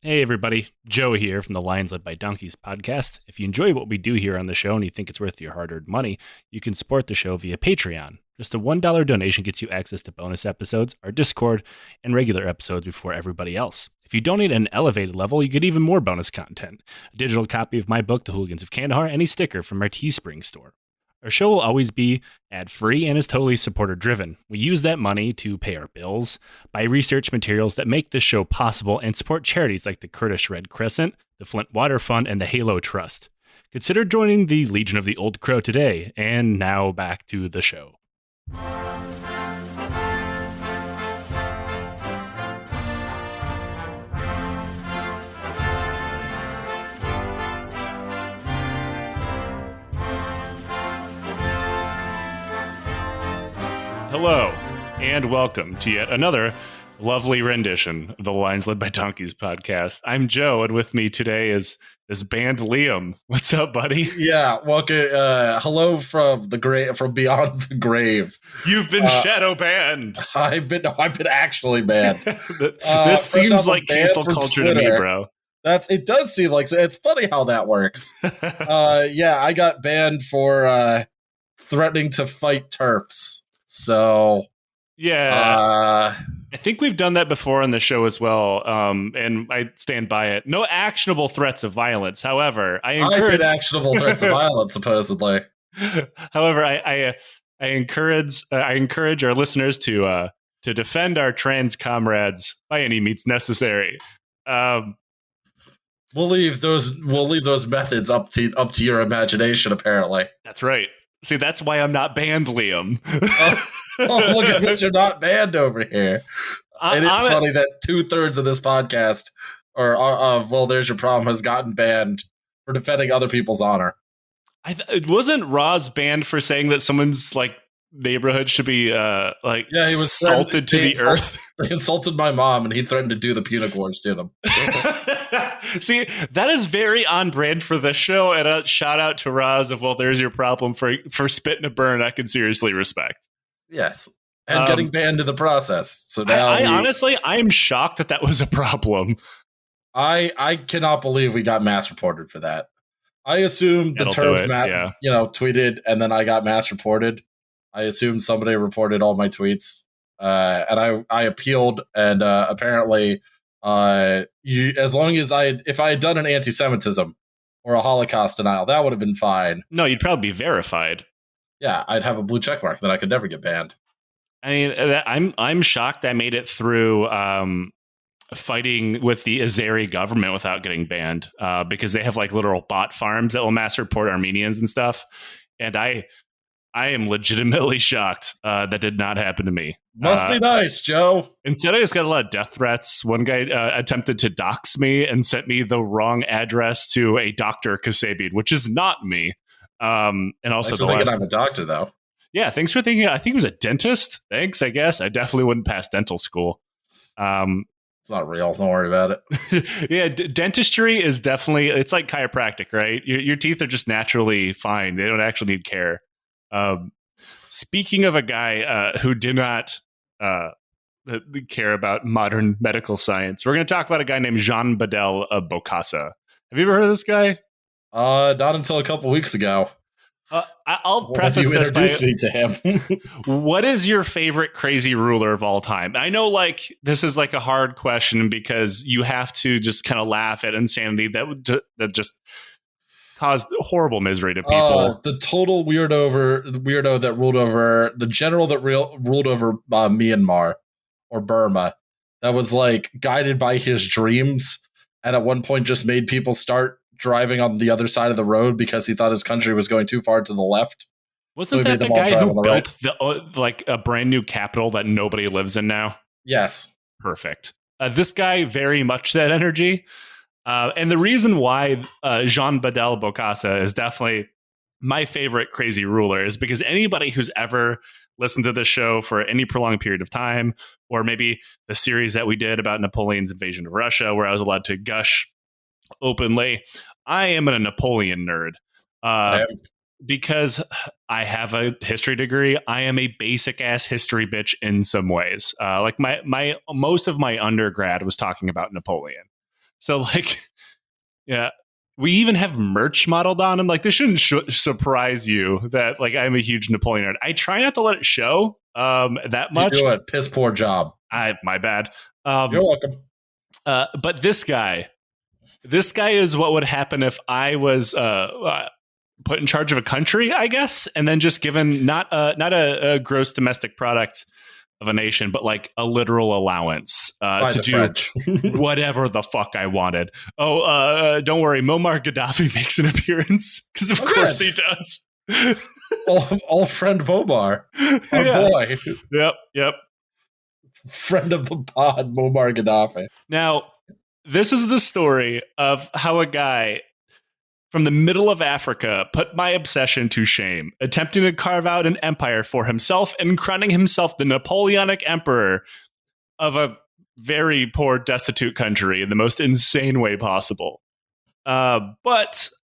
Hey everybody, Joe here from the Lions Led by Donkeys podcast. If you enjoy what we do here on the show and you think it's worth your hard-earned money, you can support the show via Patreon. Just a $1 donation gets you access to bonus episodes, our Discord, and regular episodes before everybody else. If you donate at an elevated level, you get even more bonus content. A digital copy of my book, The Hooligans of Kandahar, and a sticker from our Teespring store. Our show will always be ad-free and is totally supporter-driven. We use that money to pay our bills, buy research materials that make this show possible, and support charities like the Kurdish Red Crescent, the Flint Water Fund, and the Halo Trust. Consider joining the Legion of the Old Crow today. And now back to the show. Hello, and welcome to yet another lovely rendition of the Lions Led by Donkeys podcast. I'm Joe, and with me today is this band Liam. What's up, buddy? Yeah, welcome. Hello from the grave, from beyond the grave. You've been shadow banned. I've been actually banned. This seems like cancel culture Twitter. To me, bro. It does seem like it's funny how that works. Yeah, I got banned for threatening to fight TERFs. So, yeah, I think we've done that before on the show as well, and I stand by it. No actionable threats of violence. However, I did actionable threats of violence, supposedly. However, I encourage our listeners to defend our trans comrades by any means necessary. We'll leave those methods up to your imagination. Apparently, that's right. See, that's why I'm not banned, Liam. Oh, look at Mr. Not Banned over here. And it's funny that 2/3 of this podcast, well, there's your problem, has gotten banned for defending other people's honor. It wasn't Roz banned for saying that someone's neighborhood should be he was salted to the earth. He insulted my mom, and he threatened to do the Punic Wars to them. See, that is very on brand for the show, and a shout out to Roz of, well, there's your problem for spitting a burn I can seriously respect. Yes, and getting banned in the process. So now honestly, I'm shocked that was a problem. I cannot believe we got mass reported for that. I assumed the TERF tweeted, and then I got mass reported. I assumed somebody reported all my tweets, and I appealed, and apparently, as long as if I had done an anti-Semitism or a Holocaust denial, that would have been fine. No, you'd probably be verified. Yeah, I'd have a blue check mark that I could never get banned. I mean, I'm shocked I made it through fighting with the Azeri government without getting banned, because they have literal bot farms that will mass report Armenians and stuff, and I am legitimately shocked that did not happen to me. Must be nice, Joe. Instead, I just got a lot of death threats. One guy attempted to dox me and sent me the wrong address to a Dr. Kasabian, which is not me. And also, I'm a doctor, though. Yeah, thanks for thinking. I think he was a dentist. Thanks, I guess. I definitely wouldn't pass dental school. It's not real. Don't worry about it. Yeah, dentistry is definitely, it's like chiropractic, right? Your teeth are just naturally fine. They don't actually need care. Speaking of a guy who did not care about modern medical science, we're going to talk about a guy named Jean-Bédel of Bokassa. Have you ever heard of this guy? Not until a couple weeks ago. I'll preface this by me to him. What is your favorite crazy ruler of all time? I know, this is a hard question because you have to just kind of laugh at insanity that just caused horrible misery to people. The total weirdo that ruled over the general that ruled over Myanmar or Burma. That was guided by his dreams, and at one point just made people start driving on the other side of the road because he thought his country was going too far to the left. Wasn't that the guy who built a brand new capital that nobody lives in now? Yes. Perfect. This guy very much that energy. And the reason why Jean-Bédel Bokassa is definitely my favorite crazy ruler is because anybody who's ever listened to this show for any prolonged period of time, or maybe the series that we did about Napoleon's invasion of Russia, where I was allowed to gush openly, I am a Napoleon nerd. Because I have a history degree, I am a basic ass history bitch in some ways. My most of my undergrad was talking about Napoleon. So like, yeah, we even have merch modeled on him. Like, this shouldn't surprise you that like I'm a huge Napoleon nerd. I try not to let it show that much. You do a piss poor job. My bad. You're welcome. But this guy is what would happen if I was put in charge of a country, I guess, and then just given not a gross domestic product of a nation, but like a literal allowance to do whatever the fuck I wanted. Don't worry, Muammar Gaddafi makes an appearance, because of course he does. Old friend Muammar, our boy. Yep. Friend of the pod, Muammar Gaddafi. Now, this is the story of how a guy from the middle of Africa put my obsession to shame, attempting to carve out an empire for himself and crowning himself the Napoleonic emperor of a very poor, destitute country in the most insane way possible. So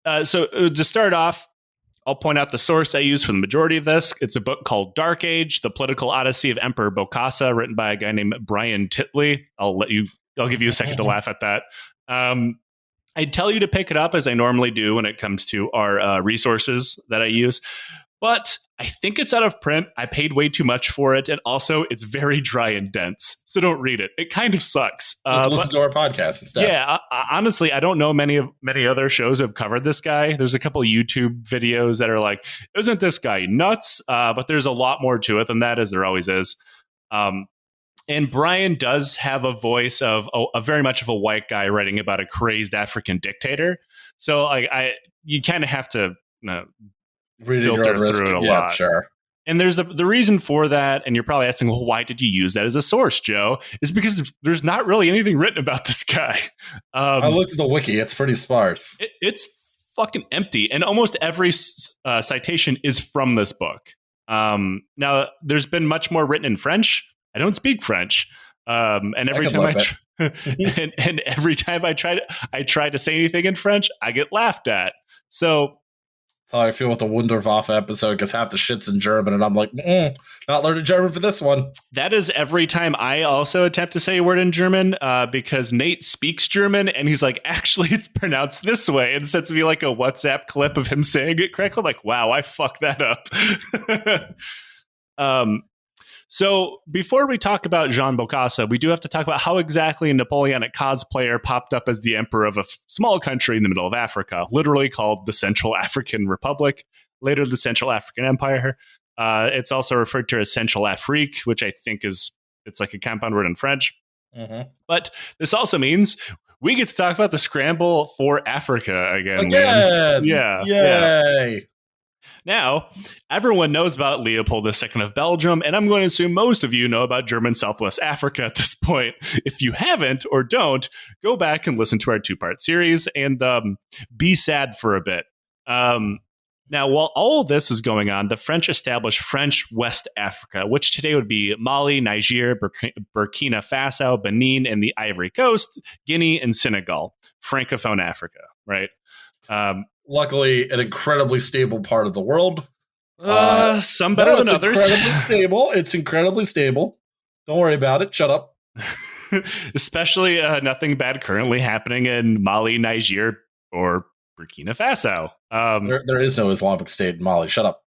to start off, I'll point out the source I use for the majority of this. It's a book called Dark Age, The Political Odyssey of Emperor Bokassa, written by a guy named Brian Titley. I'll give you a second to laugh at that. I'd tell you to pick it up, as I normally do when it comes to our resources that I use. But I think it's out of print. I paid way too much for it. And also, it's very dry and dense. So don't read it. It kind of sucks. Just listen to our podcast instead. Yeah, honestly, I don't know many other shows have covered this guy. There's a couple of YouTube videos that are like, isn't this guy nuts? But there's a lot more to it than that, as there always is. And Brian does have a voice of a very much of a white guy writing about a crazed African dictator. So you kind of have to filter through it a lot. Sure. And there's the reason for that. And you're probably asking, well, why did you use that as a source, Joe? Is because there's not really anything written about this guy. I looked at the wiki. It's pretty sparse. It's fucking empty. And almost every citation is from this book. Now, there's been much more written in French. I don't speak French, and every time every time I try to say anything in French, I get laughed at. So that's how I feel with the Wunderwaffe episode, because half the shit's in German, and I'm like, not learning German for this one. That is every time I also attempt to say a word in German, because Nate speaks German, and he's like, actually, it's pronounced this way, and sends me like a WhatsApp clip of him saying it correctly. I'm like, wow, I fucked that up. So before we talk about Jean Bokassa, we do have to talk about how exactly a Napoleonic cosplayer popped up as the emperor of a small country in the middle of Africa, literally called the Central African Republic, later the Central African Empire. It's also referred to as Central Afrique, which I think it's like a compound word in French. Mm-hmm. But this also means we get to talk about the scramble for Africa again. Yeah. Yay. Now, everyone knows about Leopold II of Belgium, and I'm going to assume most of you know about German Southwest Africa at this point. If you haven't or don't, go back and listen to our two-part series and be sad for a bit. Now, while all of this is going on, the French established French West Africa, which today would be Mali, Niger, Burkina Faso, Benin, and the Ivory Coast, Guinea, and Senegal. Francophone Africa, right? Luckily, an incredibly stable part of the world. Some better than others. It's incredibly stable. Don't worry about it. Shut up. Especially nothing bad currently happening in Mali, Niger, or Burkina Faso. There is no Islamic State in Mali. Shut up.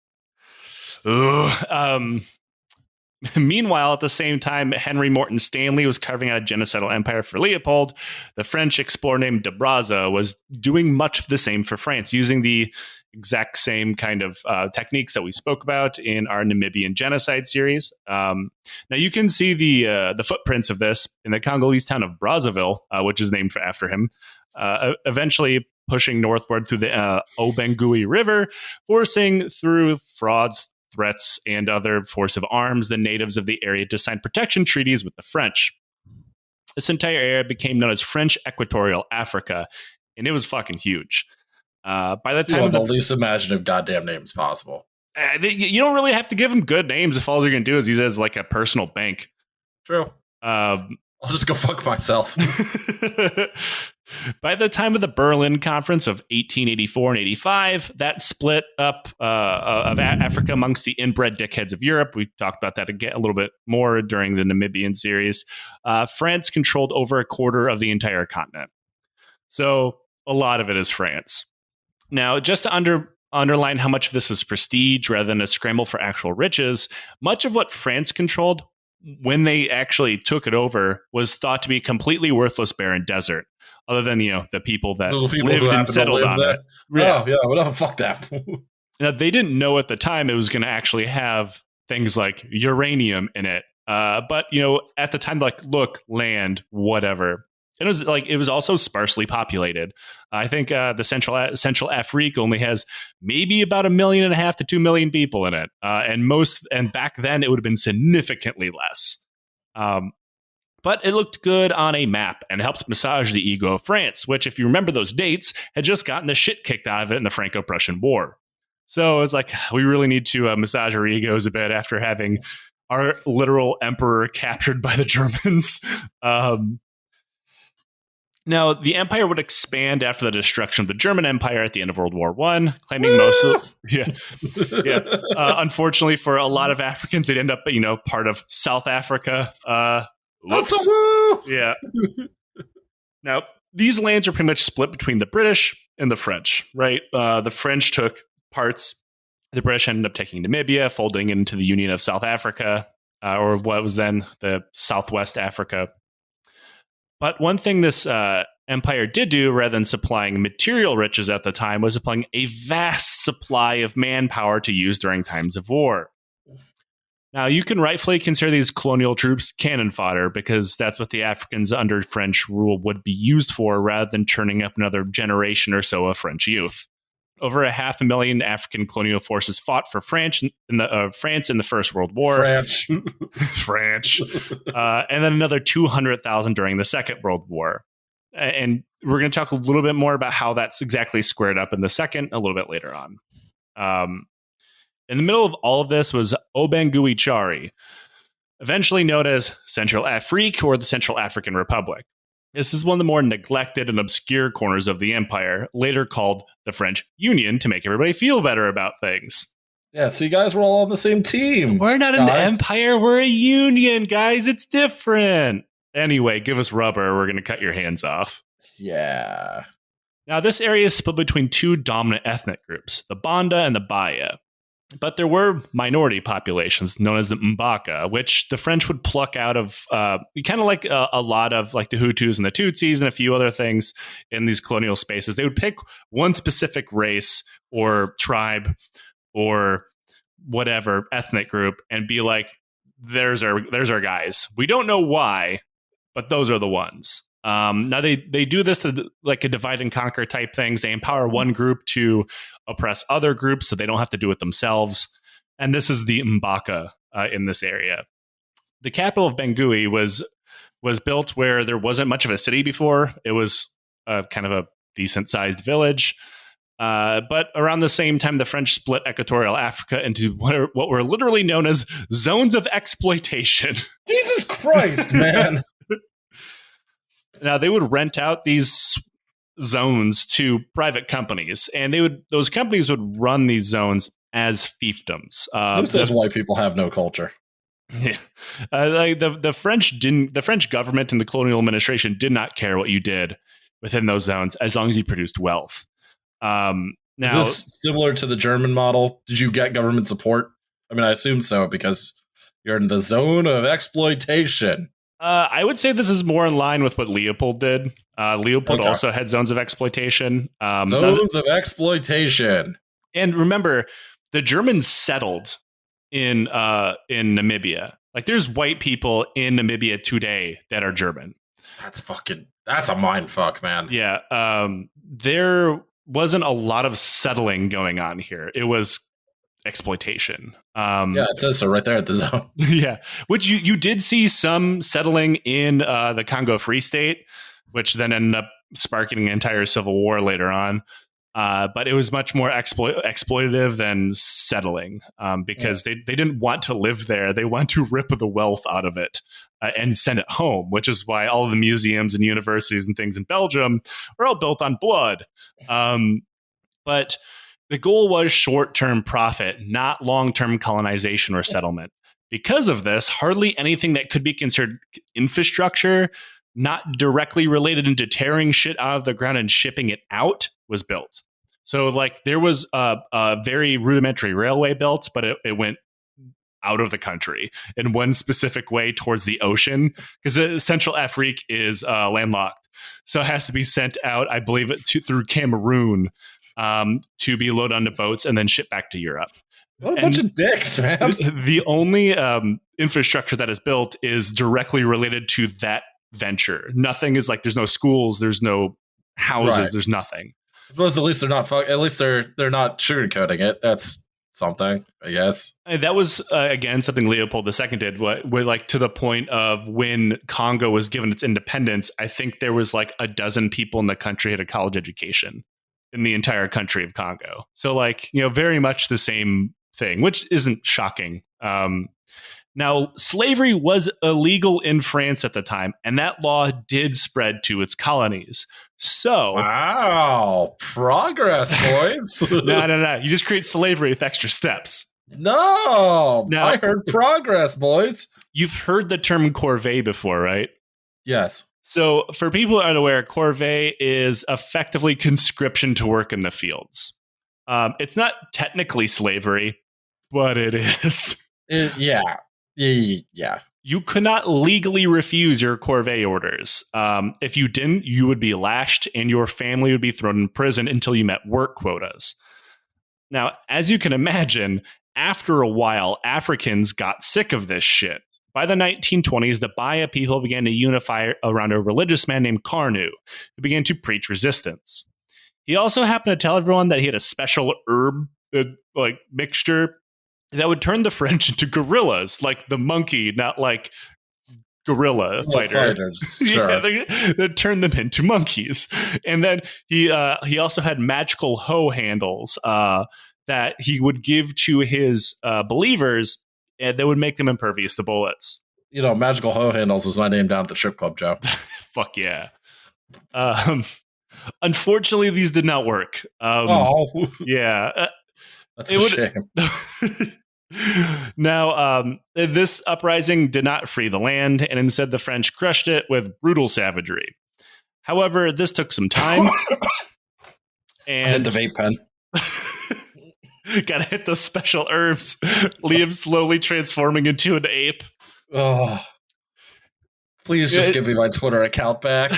Meanwhile, at the same time, Henry Morton Stanley was carving out a genocidal empire for Leopold. The French explorer named de Brazza was doing much of the same for France, using the exact same kind of techniques that we spoke about in our Namibian genocide series. Now, you can see the footprints of this in the Congolese town of Brazzaville, which is named after him, eventually pushing northward through the Obengui River, forcing through frauds, threats, and other force of arms the natives of the area to sign protection treaties with the French. This entire area became known as French Equatorial Africa, and it was fucking huge. By the time the least imaginative goddamn names possible. You don't really have to give them good names if all you're going to do is use it as like a personal bank. True. I'll just go fuck myself. By the time of the Berlin Conference of 1884 and 85, that split up of Africa amongst the inbred dickheads of Europe. We talked about that again a little bit more during the Namibian series. France controlled over a quarter of the entire continent. So a lot of it is France. Now, just to underline how much of this is prestige rather than a scramble for actual riches, much of what France controlled when they actually took it over was thought to be completely worthless, barren desert, other than, the people that lived and settled on it. Yeah. Oh, yeah, whatever, fuck that. Now, they didn't know at the time it was going to actually have things like uranium in it. But, at the time, like, look, land, whatever. It was also sparsely populated. I think the Central Afrique only has maybe about 1.5 million to 2 million people in it, and back then it would have been significantly less. But it looked good on a map and helped massage the ego of France, which, if you remember those dates, had just gotten the shit kicked out of it in the Franco-Prussian War. So it's like, we really need to massage our egos a bit after having our literal emperor captured by the Germans. Now, the empire would expand after the destruction of the German Empire at the end of World War I, claiming most of unfortunately, for a lot of Africans, they'd end up, part of South Africa. That's a woo! Yeah. Now, these lands are pretty much split between the British and the French, right? The French took parts. The British ended up taking Namibia, folding into the Union of South Africa, or what was then the Southwest Africa. But one thing this empire did do, rather than supplying material riches at the time, was supplying a vast supply of manpower to use during times of war. Now, you can rightfully consider these colonial troops cannon fodder, because that's what the Africans under French rule would be used for, rather than churning up another generation or so of French youth. Over 500,000 African colonial forces fought for France in the First World War. French. And then another 200,000 during the Second World War. And we're going to talk a little bit more about how that's exactly squared up in the second a little bit later on. In the middle of all of this was Obangui Chari, eventually known as Central Afrique or the Central African Republic. This is one of the more neglected and obscure corners of the empire, later called the French Union to make everybody feel better about things. Yeah, see, guys, we're all on the same team. We're not an empire, we're a union, guys. It's different. Anyway, give us rubber, we're going to cut your hands off. Yeah. Now, this area is split between two dominant ethnic groups, the Banda and the Baya. But there were minority populations known as the Mbaka, which the French would pluck out of kind of like a lot of like the Hutus and the Tutsis and a few other things in these colonial spaces. They would pick one specific race or tribe or whatever ethnic group and be like, there's our guys. We don't know why, but those are the ones. Now they do this to like a divide and conquer type things. They empower one group to oppress other groups so they don't have to do it themselves. And this is the Mbaka in this area. The capital of Bangui was built where there wasn't much of a city before. It was kind of a decent sized village. But around the same time, the French split Equatorial Africa into what were literally known as zones of exploitation. Jesus Christ, man. Now, they would rent out these zones to private companies, and those companies would run these zones as fiefdoms. Who says white people have no culture? Yeah. The French government and the colonial administration did not care what you did within those zones as long as you produced wealth. Now, is this similar to the German model? Did you get government support? I mean, I assume so, because you're in the zone of exploitation. I would say this is more in line with what Leopold did. Leopold also had zones of exploitation. Zones of exploitation. And remember, the Germans settled in Namibia. Like, there's white people in Namibia today that are German. That's a mind fuck, man. Yeah. There wasn't a lot of settling going on here. It was exploitation. Yeah, it says so right there at the zone. Yeah, which you did see some settling in the Congo Free State, which then ended up sparking an entire civil war later on. But it was much more exploitative than settling, because they didn't want to live there. They want to rip the wealth out of it and send it home, which is why all of the museums and universities and things in Belgium are all built on blood. But the goal was short-term profit, not long-term colonization or settlement. Because of this, hardly anything that could be considered infrastructure not directly related into tearing shit out of the ground and shipping it out, was built. So like there was a very rudimentary railway built, but it went out of the country in one specific way towards the ocean, because Central Afrique is landlocked. So it has to be sent out, I believe, through Cameroon to be loaded onto boats and then shipped back to Europe. What a bunch of dicks, man. The only infrastructure that is built is directly related to that venture. Nothing is like, there's no schools, there's no houses, there's nothing. I suppose at least they're not not sugarcoating it. That's something, I guess. And that was again something Leopold II did. What like to the point of when Congo was given its independence, I think there was like a dozen people in the country had a college education in the entire country of Congo. So like, you know, very much the same thing, which isn't shocking. Now, slavery was illegal in France at the time, and that law did spread to its colonies. So, wow, progress, boys. No. You just create slavery with extra steps. No, now, I heard progress, boys. You've heard the term corvée before, right? Yes. So, for people who aren't aware, corvée is effectively conscription to work in the fields. It's not technically slavery, but it is. Yeah. You could not legally refuse your corvée orders. If you didn't, you would be lashed and your family would be thrown in prison until you met work quotas. Now, as you can imagine, after a while, Africans got sick of this shit. By the 1920s, the Baya people began to unify around a religious man named Carnot, who began to preach resistance. He also happened to tell everyone that he had a special herb mixture that would turn the French into guerrillas, like the monkey, not like guerrilla fighters. Sure. Yeah, they turned them into monkeys. And then he also had magical hoe handles that he would give to his believers, and that would make them impervious to bullets. You know, magical hoe handles is my name down at the strip club, Joe. Fuck yeah. Unfortunately, these did not work. Yeah. That's a shame. Now, this uprising did not free the land, and instead the French crushed it with brutal savagery. However, this took some time. And I hit the vape pen. Gotta hit those special herbs. Liam slowly transforming into an ape. Oh, please just give me my Twitter account back.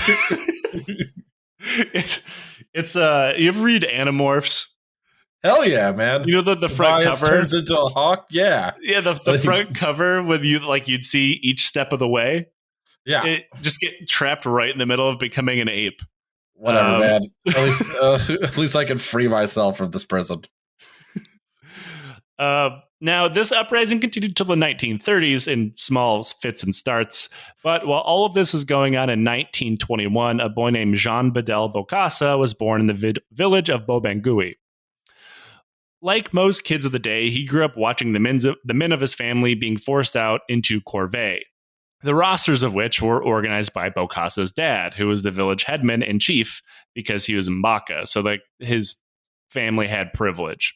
It's you ever read Animorphs? Hell yeah, man! You know the front cover turns into a hawk. Yeah, the front cover when you'd see each step of the way. Yeah, it just get trapped right in the middle of becoming an ape. Whatever, man. At least I can free myself from this prison. Now, this uprising continued until the 1930s in small fits and starts. But while all of this was going on in 1921, a boy named Jean-Bédel Bokassa was born in the village of Bobangui. Like most kids of the day, he grew up watching the men of his family being forced out into corvée, the rosters of which were organized by Bokassa's dad, who was the village headman and chief because he was Mbaka, so that his family had privilege.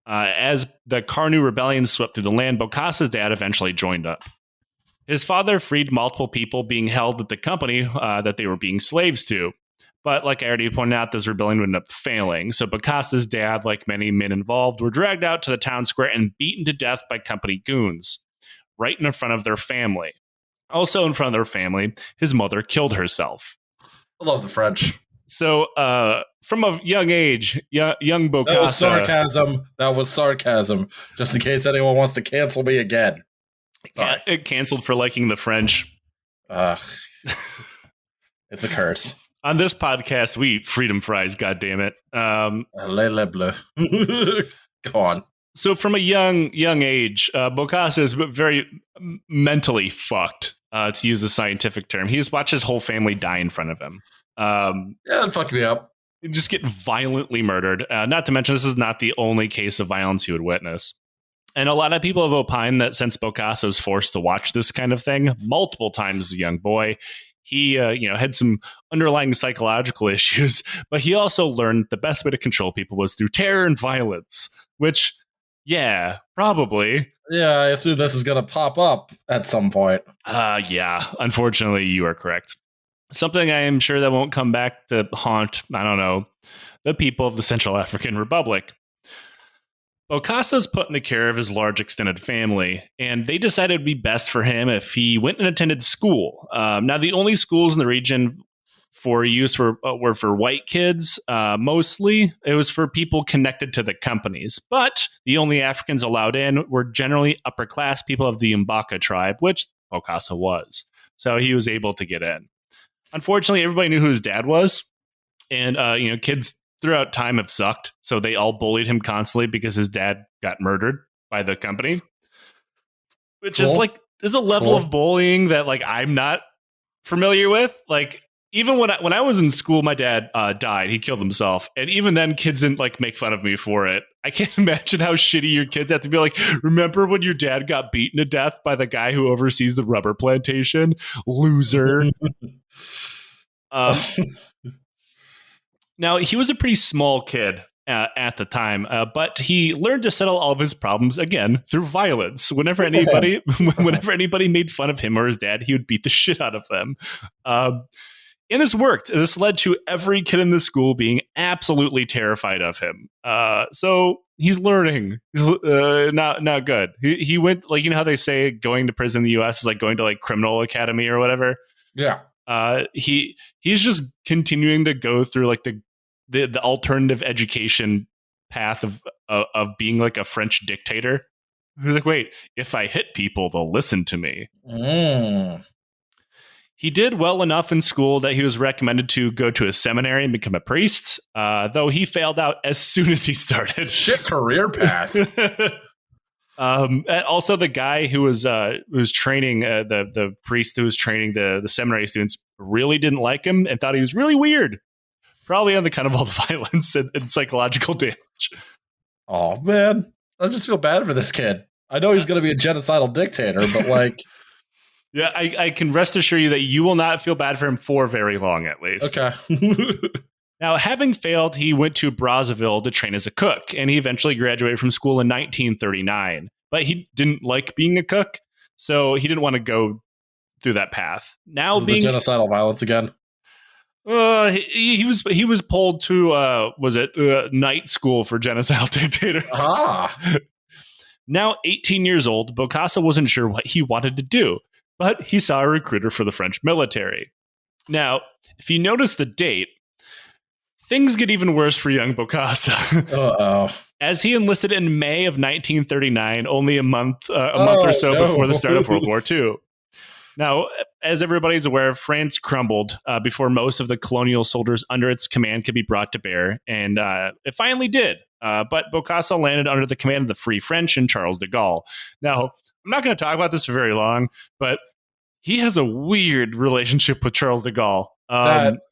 As the Carnot rebellion swept through the land, Bokassa's dad eventually joined up. His father freed multiple people being held at the company that they were being slaves to. But like I already pointed out, this rebellion would end up failing. So Bokassa's dad, like many men involved, were dragged out to the town square and beaten to death by company goons, right in front of their family. Also in front of their family, his mother killed herself. I love the French. So from a young age, young Bokassa... That was sarcasm. Just in case anyone wants to cancel me again. Sorry. Yeah, it canceled for liking the French. It's a curse. On this podcast, we eat freedom fries, goddammit. Le bleu. Go on. So from a young age, Bokassa is very mentally fucked, to use a scientific term. He's watched his whole family die in front of him. It fucked me up. Just get violently murdered. Not to mention, this is not the only case of violence he would witness. And a lot of people have opined that since Bokassa was forced to watch this kind of thing multiple times as a young boy, he had some underlying psychological issues, but he also learned the best way to control people was through terror and violence, which, yeah, probably. Yeah, I assume this is going to pop up at some point. Yeah, unfortunately, you are correct. Something I am sure that won't come back to haunt, I don't know, the people of the Central African Republic. Bokassa's put in the care of his large extended family, and they decided it would be best for him if he went and attended school. Now, the only schools in the region for use were for white kids, mostly. It was for people connected to the companies, but the only Africans allowed in were generally upper class people of the Mbaka tribe, which Bokassa was. So he was able to get in. Unfortunately, everybody knew who his dad was, and kids throughout time have sucked, so they all bullied him constantly because his dad got murdered by the company, which is a level of bullying that I'm not familiar with. Even when I was in school, my dad died. He killed himself, and even then, kids didn't make fun of me for it. I can't imagine how shitty your kids have to be. Remember when your dad got beaten to death by the guy who oversees the rubber plantation? Loser. Now, he was a pretty small kid at the time, but he learned to settle all of his problems, again, through violence. Whenever anybody made fun of him or his dad, he would beat the shit out of them. And this worked. This led to every kid in the school being absolutely terrified of him. So he's learning. Not good. He went, how they say going to prison in the U.S. is like going to criminal academy or whatever. Yeah. He's just continuing to go through the alternative education path of being a French dictator. He's wait, if I hit people, they'll listen to me. He did well enough in school that he was recommended to go to a seminary and become a priest, though he failed out as soon as he started. Shit career path. Also, the guy who was training the priest who was training the seminary students really didn't like him and thought he was really weird. Probably on account of all the violence and psychological damage. Oh man, I just feel bad for this kid. I know he's going to be a genocidal dictator, but yeah, I can rest assure you that you will not feel bad for him for very long, at least. Okay. Now, having failed, he went to Brazzaville to train as a cook, and he eventually graduated from school in 1939. But he didn't like being a cook, so he didn't want to go through that path. Now, being the genocidal violence again. He was pulled to night school for genocidal dictators. Now 18 years old, Bokassa wasn't sure what he wanted to do, but he saw a recruiter for the French military. Now, if you notice the date, things get even worse for young Bokassa. Uh-oh. As he enlisted in May of 1939, only a month or so before the start of World War II. Now, as everybody's aware, France crumbled before most of the colonial soldiers under its command could be brought to bear, and it finally did. But Bokassa landed under the command of the Free French and Charles de Gaulle. Now, I'm not going to talk about this for very long, but he has a weird relationship with Charles de Gaulle.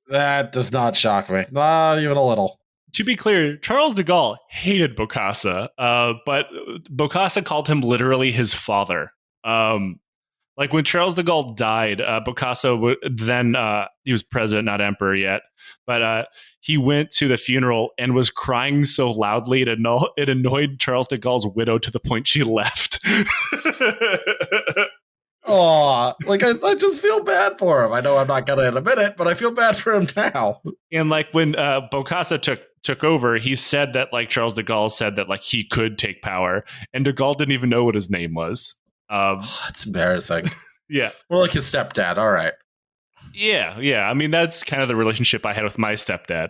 That does not shock me. Not even a little. To be clear, Charles de Gaulle hated Bokassa, but Bokassa called him literally his father. When Charles de Gaulle died, Bokassa then he was president, not emperor yet, but he went to the funeral and was crying so loudly it annoyed Charles de Gaulle's widow to the point she left. Oh, I just feel bad for him. I know I'm not going to admit it, but I feel bad for him now. And when Bokassa took over, he said that Charles de Gaulle said that he could take power, and de Gaulle didn't even know what his name was. It's embarrassing. Yeah. More like his stepdad. All right. Yeah. I mean, that's kind of the relationship I had with my stepdad.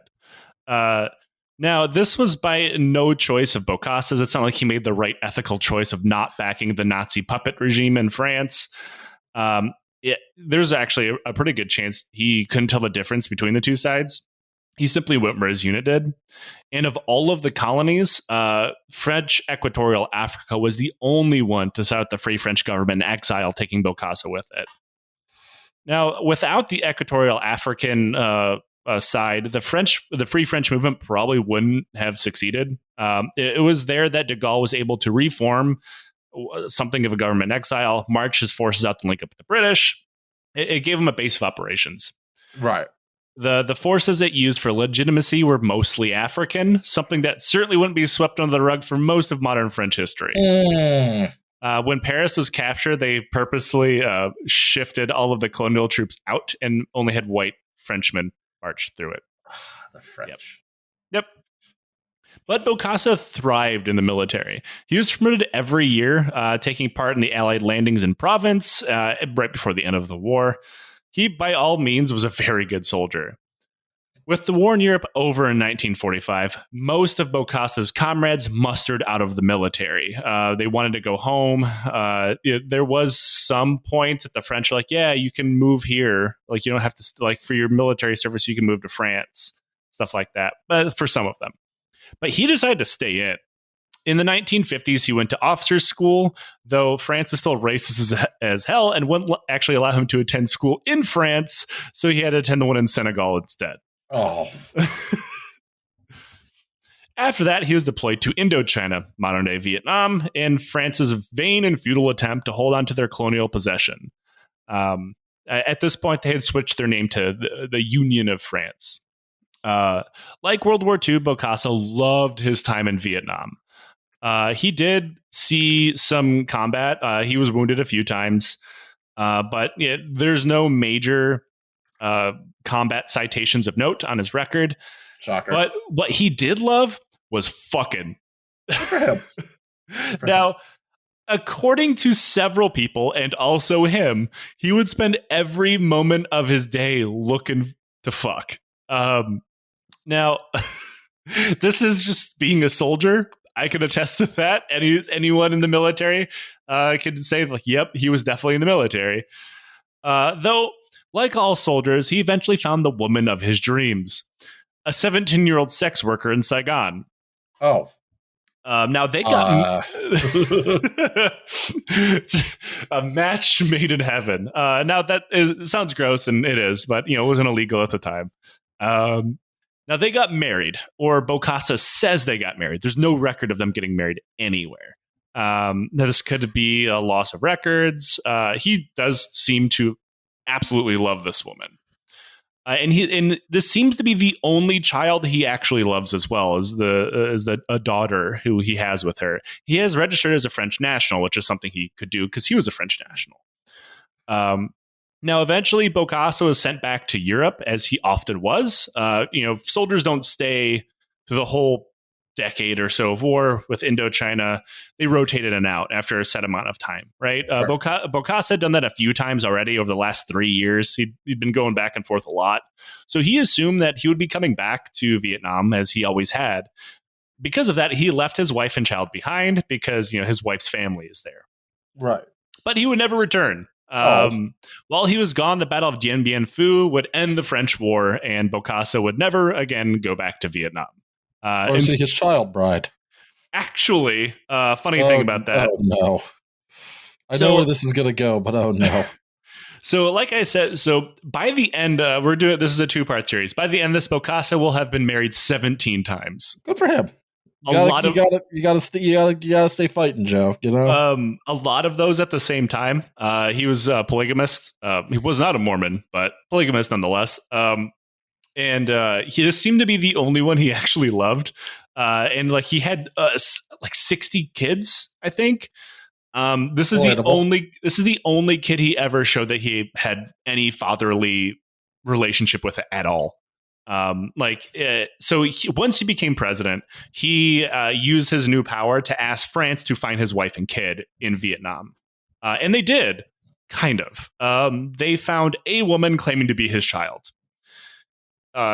Now, this was by no choice of Bokassa's. It's not like he made the right ethical choice of not backing the Nazi puppet regime in France. There's actually a pretty good chance he couldn't tell the difference between the two sides. He simply went where his unit did. And of all of the colonies, French Equatorial Africa was the only one to set out the Free French government in exile, taking Bokassa with it. Now, without the Equatorial African side, the Free French movement probably wouldn't have succeeded. It was there that de Gaulle was able to reform something of a government in exile, march his forces out to link up with the British. It gave him a base of operations. Right. The forces it used for legitimacy were mostly African, something that certainly wouldn't be swept under the rug for most of modern French history. When Paris was captured, they purposely shifted all of the colonial troops out and only had white Frenchmen march through it. The French. Yep. But Bokassa thrived in the military. He was promoted every year, taking part in the Allied landings in Provence right before the end of the war. He, by all means, was a very good soldier. With the war in Europe over in 1945, most of Bokassa's comrades mustered out of the military. They wanted to go home. There was some point that the French were like, yeah, you can move here. Like, you don't have to, like, for your military service, you can move to France, stuff like that. But for some of them. But he decided to stay in. In the 1950s, he went to officers' school, though France was still racist as hell and wouldn't actually allow him to attend school in France, so he had to attend the one in Senegal instead. Oh. After that, he was deployed to Indochina, modern-day Vietnam, in France's vain and futile attempt to hold on to their colonial possession. At this point, they had switched their name to the Union of France. Like World War II, Bokassa loved his time in Vietnam. He did see some combat. He was wounded a few times, but there's no major combat citations of note on his record. Shocker. But what he did love was fucking. Good for him. Now, according to several people and also him, he would spend every moment of his day looking to fuck. Now, this is just being a soldier. I can attest to that. Anyone in the military can say, like, yep, he was definitely in the military. Though, like all soldiers, he eventually found the woman of his dreams, a 17-year-old sex worker in Saigon. Oh. Now, they got a match made in heaven. Now, it sounds gross, and it is, but it wasn't illegal at the time. Now, they got married, or Bokassa says they got married. There's no record of them getting married anywhere. This could be a loss of records. He does seem to absolutely love this woman. And this seems to be the only child he actually loves as well, as a daughter who he has with her. He has registered as a French national, which is something he could do because he was a French national. Now, eventually, Bokassa was sent back to Europe, as he often was. Soldiers don't stay through the whole decade or so of war with Indochina. They rotate in and out after a set amount of time, right? Sure. Bokassa had done that a few times already over the last 3 years. He'd been going back and forth a lot. So he assumed that he would be coming back to Vietnam, as he always had. Because of that, he left his wife and child behind because, his wife's family is there. Right. But he would never return. While he was gone, the Battle of Dien Bien Phu would end the French War, and Bokassa would never again go back to Vietnam. Or see his child bride. Actually, funny thing about that. Oh, no. I know where this is going to go, but oh, no. So, like I said, by the end, this is a 2-part series. By the end, this Bokassa will have been married 17 times. Good for him. You gotta stay fighting, Joe. A lot of those at the same time. He was a polygamist. He was not a Mormon, but polygamist nonetheless. And he just seemed to be the only one he actually loved. And he had 60 kids, I think. This is the only kid he ever showed that he had any fatherly relationship with at all. Once he became president, he used his new power to ask France to find his wife and kid in Vietnam. And they did, kind of. They found a woman claiming to be his child.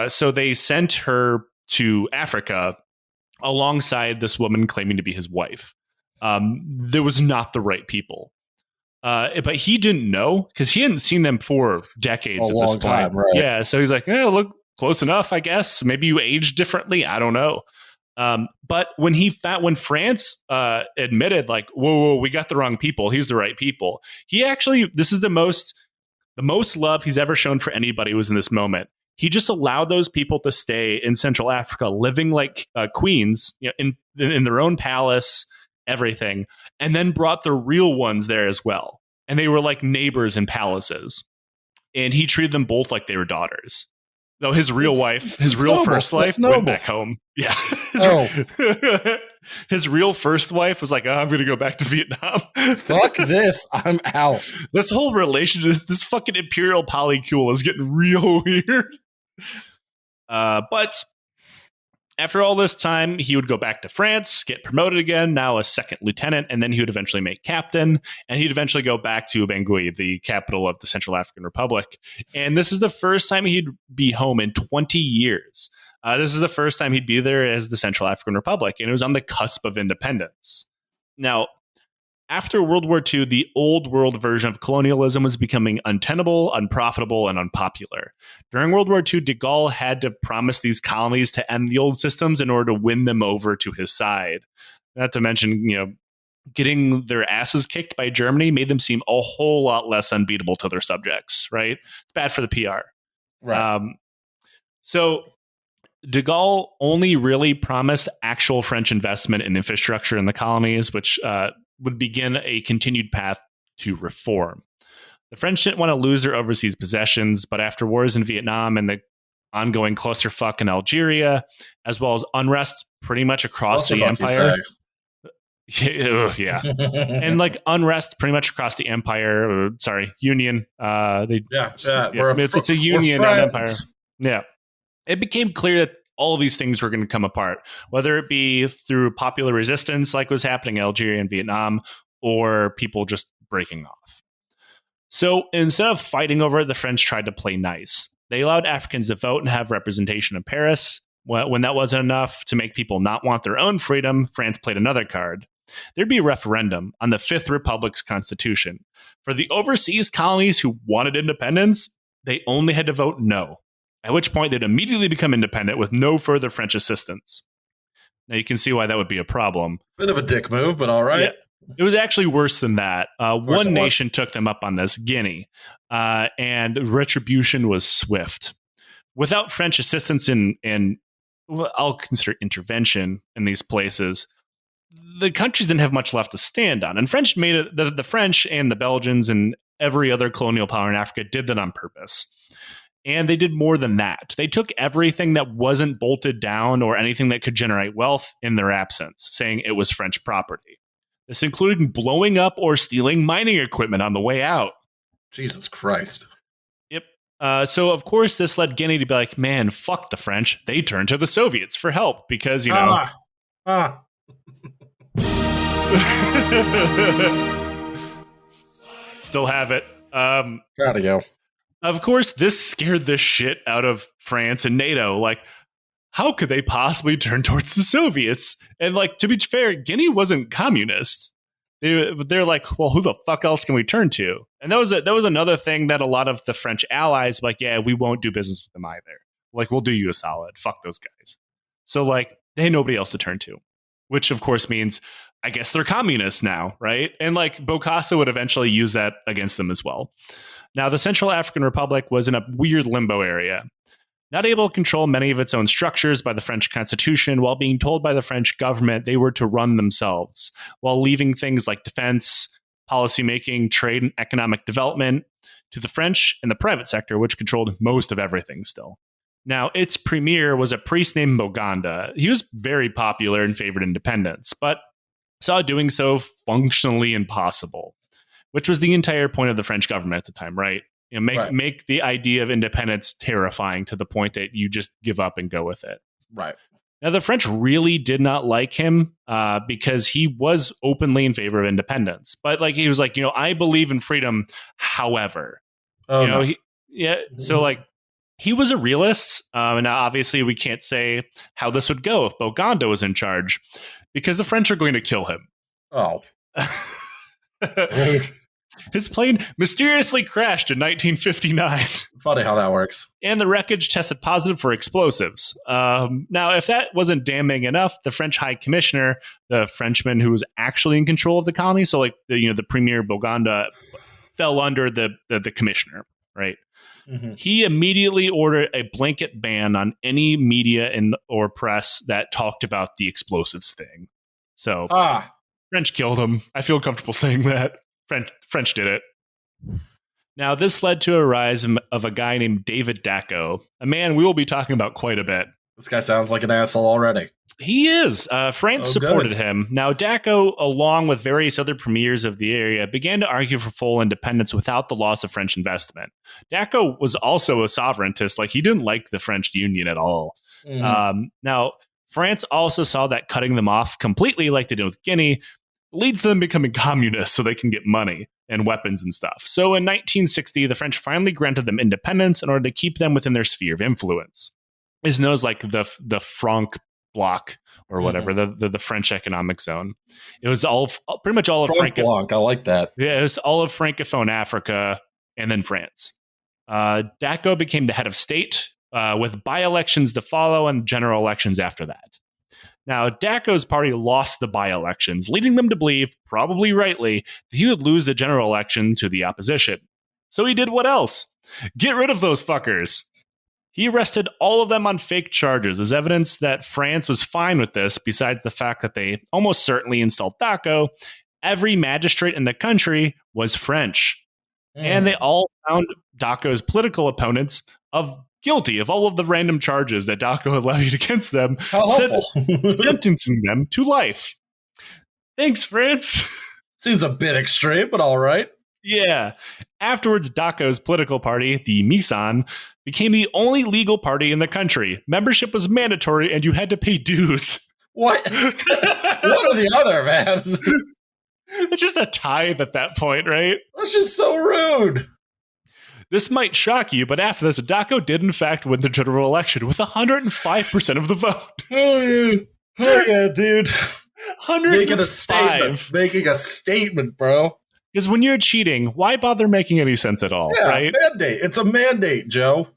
So they sent her to Africa alongside this woman claiming to be his wife. There was not the right people. But he didn't know because he hadn't seen them for decades at this point. Time, right. Yeah, so he's like, look, close enough, I guess. Maybe you age differently. I don't know. But when France admitted, like, whoa, we got the wrong people. He's the right people. This is the most love he's ever shown for anybody was in this moment. He just allowed those people to stay in Central Africa, living like queens, in their own palace, everything, and then brought the real ones there as well. And they were like neighbors in palaces. And he treated them both like they were daughters. Though his real wife, his real noble. First life, went back home. Yeah. His real first wife was like, oh, I'm going to go back to Vietnam. Fuck this. I'm out. This whole relationship, this fucking imperial polycule is getting real weird. But after all this time, he would go back to France, get promoted again, now a second lieutenant, and then he would eventually make captain, and he'd eventually go back to Bangui, the capital of the Central African Republic. And this is the first time he'd be home in 20 years. This is the first time he'd be there as the Central African Republic, and it was on the cusp of independence. Now, after World War II, the old world version of colonialism was becoming untenable, unprofitable, and unpopular. During World War II, de Gaulle had to promise these colonies to end the old systems in order to win them over to his side. Not to mention, getting their asses kicked by Germany made them seem a whole lot less unbeatable to their subjects, right? It's bad for the PR. Right. So de Gaulle only really promised actual French investment in infrastructure in the colonies, which would begin a continued path to reform. The French didn't want to lose their overseas possessions, but after wars in Vietnam and the ongoing clusterfuck in Algeria, as well as unrest pretty much across the empire. Yeah. And like unrest pretty much across the empire, union. It's a union, not an empire. Yeah. It became clear that all of these things were going to come apart, whether it be through popular resistance like was happening in Algeria and Vietnam, or people just breaking off. So instead of fighting over it, the French tried to play nice. They allowed Africans to vote and have representation in Paris. When that wasn't enough to make people not want their own freedom, France played another card. There'd be a referendum on the Fifth Republic's constitution. For the overseas colonies who wanted independence, they only had to vote no, at which point they'd immediately become independent with no further French assistance. Now you can see why that would be a problem. Bit of a dick move, but all right. Yeah, it was actually worse than that. One nation took them up on this, Guinea, and retribution was swift. Without French assistance and I'll consider intervention in these places, the countries didn't have much left to stand on. And French made it, the French and the Belgians and every other colonial power in Africa did that on purpose. And they did more than that. They took everything that wasn't bolted down or anything that could generate wealth in their absence, saying it was French property. This included blowing up or stealing mining equipment on the way out. Jesus Christ. Yep. So, of course, this led Guinea to be like, man, fuck the French. They turned to the Soviets for help because, Still have it. Gotta go. Of course, this scared the shit out of France and NATO. Like, how could they possibly turn towards the Soviets? And like, to be fair, Guinea wasn't communist. They're like, well, who the fuck else can we turn to? And that was another thing that a lot of the French allies like, yeah, we won't do business with them either. Like, we'll do you a solid. Fuck those guys. So like, they had nobody else to turn to, which of course means, I guess they're communists now, right? And like, Bokassa would eventually use that against them as well. Now, the Central African Republic was in a weird limbo area, not able to control many of its own structures by the French Constitution, while being told by the French government they were to run themselves, while leaving things like defense, policymaking, trade, and economic development to the French and the private sector, which controlled most of everything still. Now, its premier was a priest named Boganda. He was very popular and favored independence, but saw doing so functionally impossible, which was the entire point of the French government at the time, right? Make the idea of independence terrifying to the point that you just give up and go with it. Right. Now, the French really did not like him because he was openly in favor of independence. But like, he was like, I believe in freedom. However, so like, he was a realist. And now obviously we can't say how this would go if Boganda was in charge, because the French are going to kill him. Oh. His plane mysteriously crashed in 1959. Funny how that works. And the wreckage tested positive for explosives. Now, if that wasn't damning enough, the French High Commissioner, the Frenchman who was actually in control of the colony, so like the Premier Boganda fell under the commissioner, right? Mm-hmm. He immediately ordered a blanket ban on any media or press that talked about the explosives thing. So French killed him. I feel comfortable saying that. French did it. Now, this led to a rise of a guy named David Dacko, a man we will be talking about quite a bit. This guy sounds like an asshole already. He is. France supported him. Now, Dacko, along with various other premiers of the area, began to argue for full independence without the loss of French investment. Dacko was also a sovereigntist. Like, he didn't like the French Union at all. Now, France also saw that cutting them off completely, like they did with Guinea, leads to them becoming communists so they can get money and weapons and stuff. So in 1960, the French finally granted them independence in order to keep them within their sphere of influence. It's known as like the Franc bloc or whatever, the French economic zone. It was pretty much all of bloc. I like that. Yeah, it was all of Francophone Africa and then France. Dacko became the head of state with by-elections to follow and general elections after that. Now, Dacko's party lost the by-elections, leading them to believe, probably rightly, that he would lose the general election to the opposition. So he did what else? Get rid of those fuckers. He arrested all of them on fake charges as evidence that France was fine with this, besides the fact that they almost certainly installed Dacko. Every magistrate in the country was French. And they all found Dacko's political opponents guilty of all of the random charges that Dacko had levied against them, sentencing them to life. Thanks, France. Seems a bit extreme, but all right. Yeah. Afterwards, Dacko's political party, the Misan, became the only legal party in the country. Membership was mandatory, and you had to pay dues. What? One or the other, man. It's just a tithe at that point, right? That's just so rude. This might shock you, but after this, Dacko did in fact win the general election with 105% of the vote. Oh yeah, dude. 105. Making a statement, bro. Because when you're cheating, why bother making any sense at all, right? Mandate. It's a mandate, Joe.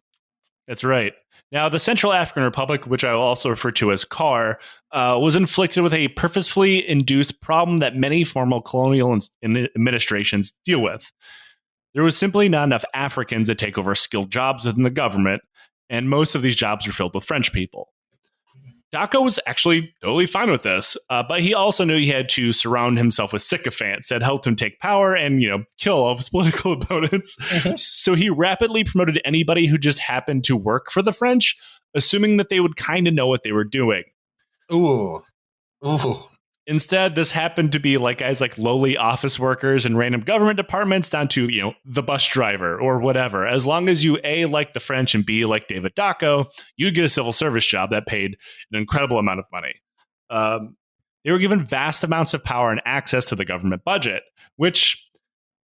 That's right. Now, the Central African Republic, which I will also refer to as CAR, was inflicted with a purposefully induced problem that many formal colonial administrations deal with. There was simply not enough Africans to take over skilled jobs within the government, and most of these jobs were filled with French people. Dacko was actually totally fine with this, but he also knew he had to surround himself with sycophants that helped him take power and, kill all of his political opponents. So he rapidly promoted anybody who just happened to work for the French, assuming that they would kind of know what they were doing. Ooh. Instead, this happened to be like guys like lowly office workers and random government departments down to, the bus driver or whatever. As long as you A, like the French, and B, like David Dacko, you'd get a civil service job that paid an incredible amount of money. They were given vast amounts of power and access to the government budget, which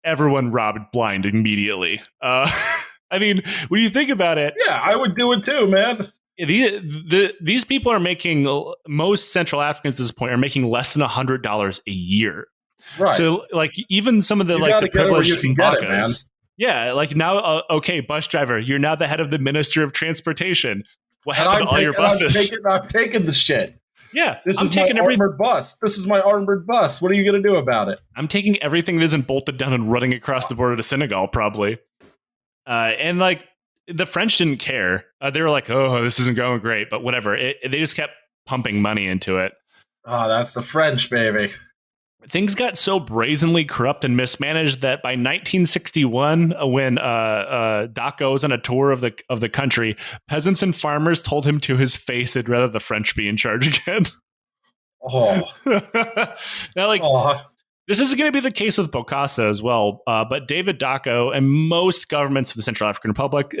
everyone robbed blind immediately. I mean, when you think about it... Yeah, I would do it too, man. These people are making, most Central Africans at this point are making less than $100 a year. Right. So like even some of the privileged Mbakas. Yeah. Like now, okay, bus driver, you're now the head of the Minister of Transportation. What happened to all your buses? I'm taking the shit. Yeah. This is my armored bus. This is my armored bus. What are you going to do about it? I'm taking everything that isn't bolted down and running across the border to Senegal, probably. And like, the French didn't care. They were like, oh, this isn't going great, but whatever. They just kept pumping money into it. Oh, that's the French, baby. Things got so brazenly corrupt and mismanaged that by 1961, when Dacko was on a tour of the country, peasants and farmers told him to his face they'd rather the French be in charge again. Oh. Now, like... Oh. This is going to be the case with Bokassa as well, but David Dacko and most governments of the Central African Republic,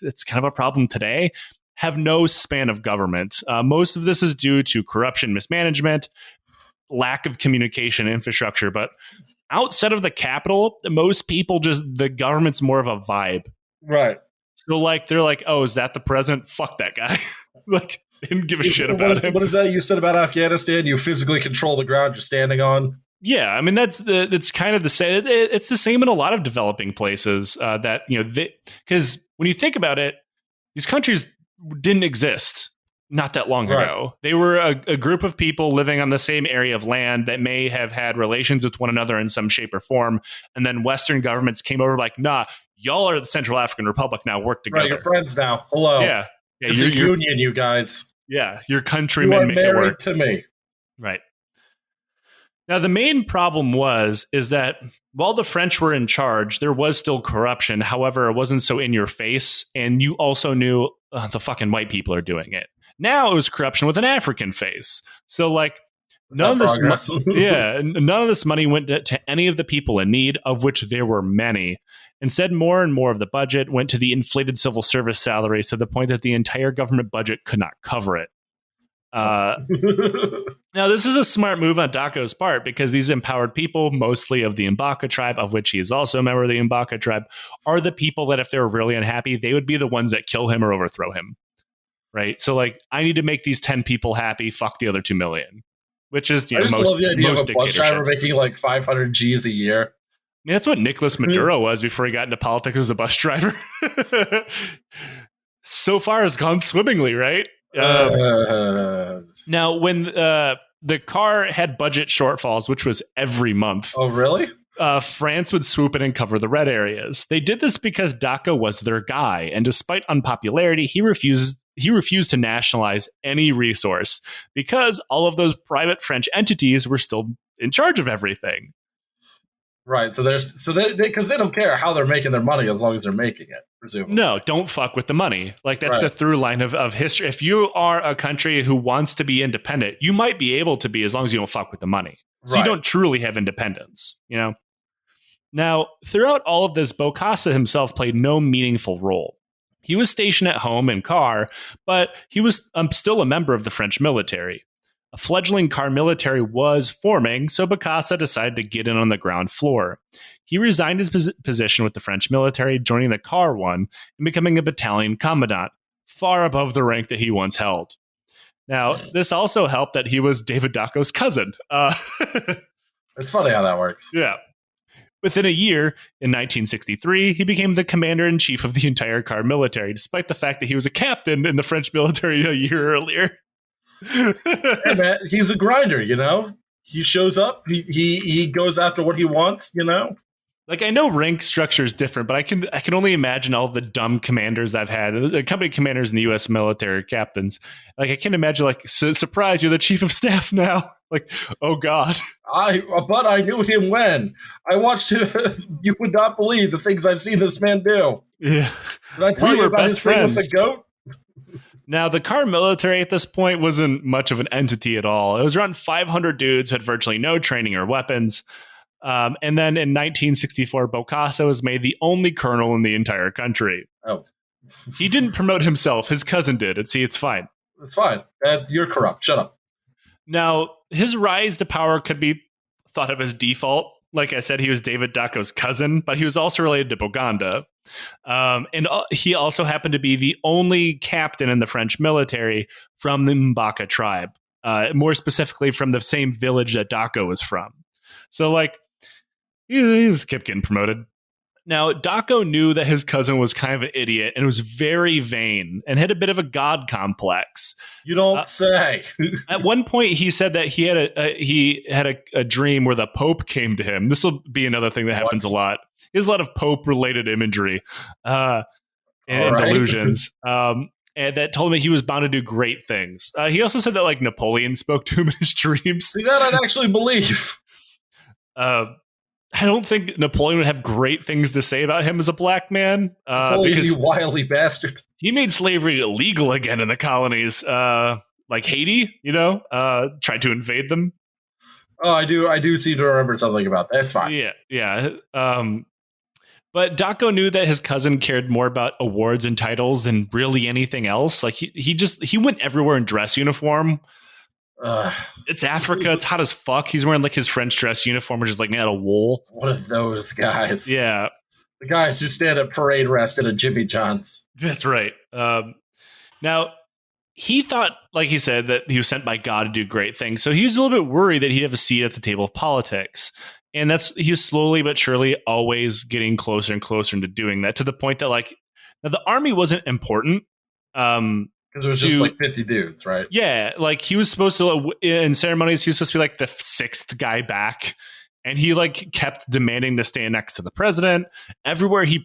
it's kind of a problem today, have no span of government. Most of this is due to corruption, mismanagement, lack of communication infrastructure, but outside of the capital, most people the government's more of a vibe. Right. So like, they're like, oh, is that the president? Fuck that guy. Like, they didn't give a shit about him. What is that you said about Afghanistan? You physically control the ground you're standing on? Yeah, I mean that's kind of the same. It's the same in a lot of developing places that because when you think about it, these countries didn't exist not that long ago. They were a group of people living on the same area of land that may have had relations with one another in some shape or form, and then Western governments came over like, nah, y'all are the Central African Republic now. Work together. Right, you're friends now. Hello. Yeah, it's a union, you guys. Yeah, your countrymen make it work. To me, right. Now, the main problem is that while the French were in charge, there was still corruption. However, it wasn't so in your face. And you also knew the fucking white people are doing it. Now it was corruption with an African face. So like none of this money went to any of the people in need, of which there were many. Instead, more and more of the budget went to the inflated civil service salaries to the point that the entire government budget could not cover it. Now, this is a smart move on Dacko's part because these empowered people, mostly of the Mbaka tribe, of which he is also a member of the Mbaka tribe, are the people that if they're really unhappy, they would be the ones that kill him or overthrow him. Right? So, like, I need to make these 10 people happy. Fuck the other 2 million. Which is, I just love the idea of a bus driver making like 500 G's a year. I mean, that's what Nicolas Maduro was before he got into politics as a bus driver. So far, it's gone swimmingly, right? Now, when the car had budget shortfalls, which was every month. Oh, really? France would swoop in and cover the red areas. They did this because Dacko was their guy, and despite unpopularity, he refused to nationalize any resource because all of those private French entities were still in charge of everything. Right. So because they don't care how they're making their money as long as they're making it, presumably. No, don't fuck with the money. Like that's the through line of history. If you are a country who wants to be independent, you might be able to be as long as you don't fuck with the money. So you don't truly have independence, you know? Now, throughout all of this, Bokassa himself played no meaningful role. He was stationed at home in Car, but he was still a member of the French military. A fledgling Car military was forming, so Bokassa decided to get in on the ground floor. He resigned his position with the French military, joining the Car One and becoming a battalion commandant, far above the rank that he once held. Now, this also helped that he was David Dacko's cousin. It's funny how that works. Yeah. Within a year, in 1963, he became the commander-in-chief of the entire Car military, despite the fact that he was a captain in the French military a year earlier. Hey, man, he's a grinder, you know? He shows up, he goes after what he wants, you know? Like, I know rank structure is different, but I can only imagine all of the dumb commanders I've had, the company commanders in the U.S. military, captains. Like, I can't imagine, like, surprise, you're the chief of staff now. Like, oh, God. But I knew him when. I watched him. You would not believe the things I've seen this man do. Yeah. Did I tell you about his thing with the goat? Now, the Car military at this point wasn't much of an entity at all. It was around 500 dudes who had virtually no training or weapons. And then in 1964, Bokassa was made the only colonel in the entire country. Oh. He didn't promote himself. His cousin did. It's fine. It's fine. You're corrupt. Shut up. Now, his rise to power could be thought of as default. Like I said, he was David Dacko's cousin, but he was also related to Boganda. And he also happened to be the only captain in the French military from the Mbaka tribe, more specifically from the same village that Dacko was from. So, like, he just kept getting promoted. Now, Dacko knew that his cousin was kind of an idiot and was very vain and had a bit of a god complex. You don't say. At one point, he said that he had a dream where the Pope came to him. This will be another thing that happens a lot. There's a lot of Pope-related imagery and delusions. And that told him he was bound to do great things. He also said that, like, Napoleon spoke to him in his dreams. See, that I'd actually believe. I don't think Napoleon would have great things to say about him as a black man. Napoleon, you wily bastard. He made slavery illegal again in the colonies, like Haiti, you know, tried to invade them. Oh, I do seem to remember something about that. It's fine. Yeah. But Dacko knew that his cousin cared more about awards and titles than really anything else. Like he went everywhere in dress uniform. It's Africa. It's hot as fuck. He's wearing like his French dress uniform, which is like made out of wool. One of those guys. Yeah. The guys who stand at parade rest at a Jimmy John's. That's right. Now, he thought, like he said, that he was sent by God to do great things. So he was a little bit worried that he'd have a seat at the table of politics. And he's slowly but surely always getting closer and closer into doing that, to the point that, like, now the army wasn't important. Because it was just like 50 dudes, right? Yeah, like he was supposed to, in ceremonies, he was supposed to be like the 6th guy back. And he like kept demanding to stand next to the president. Everywhere he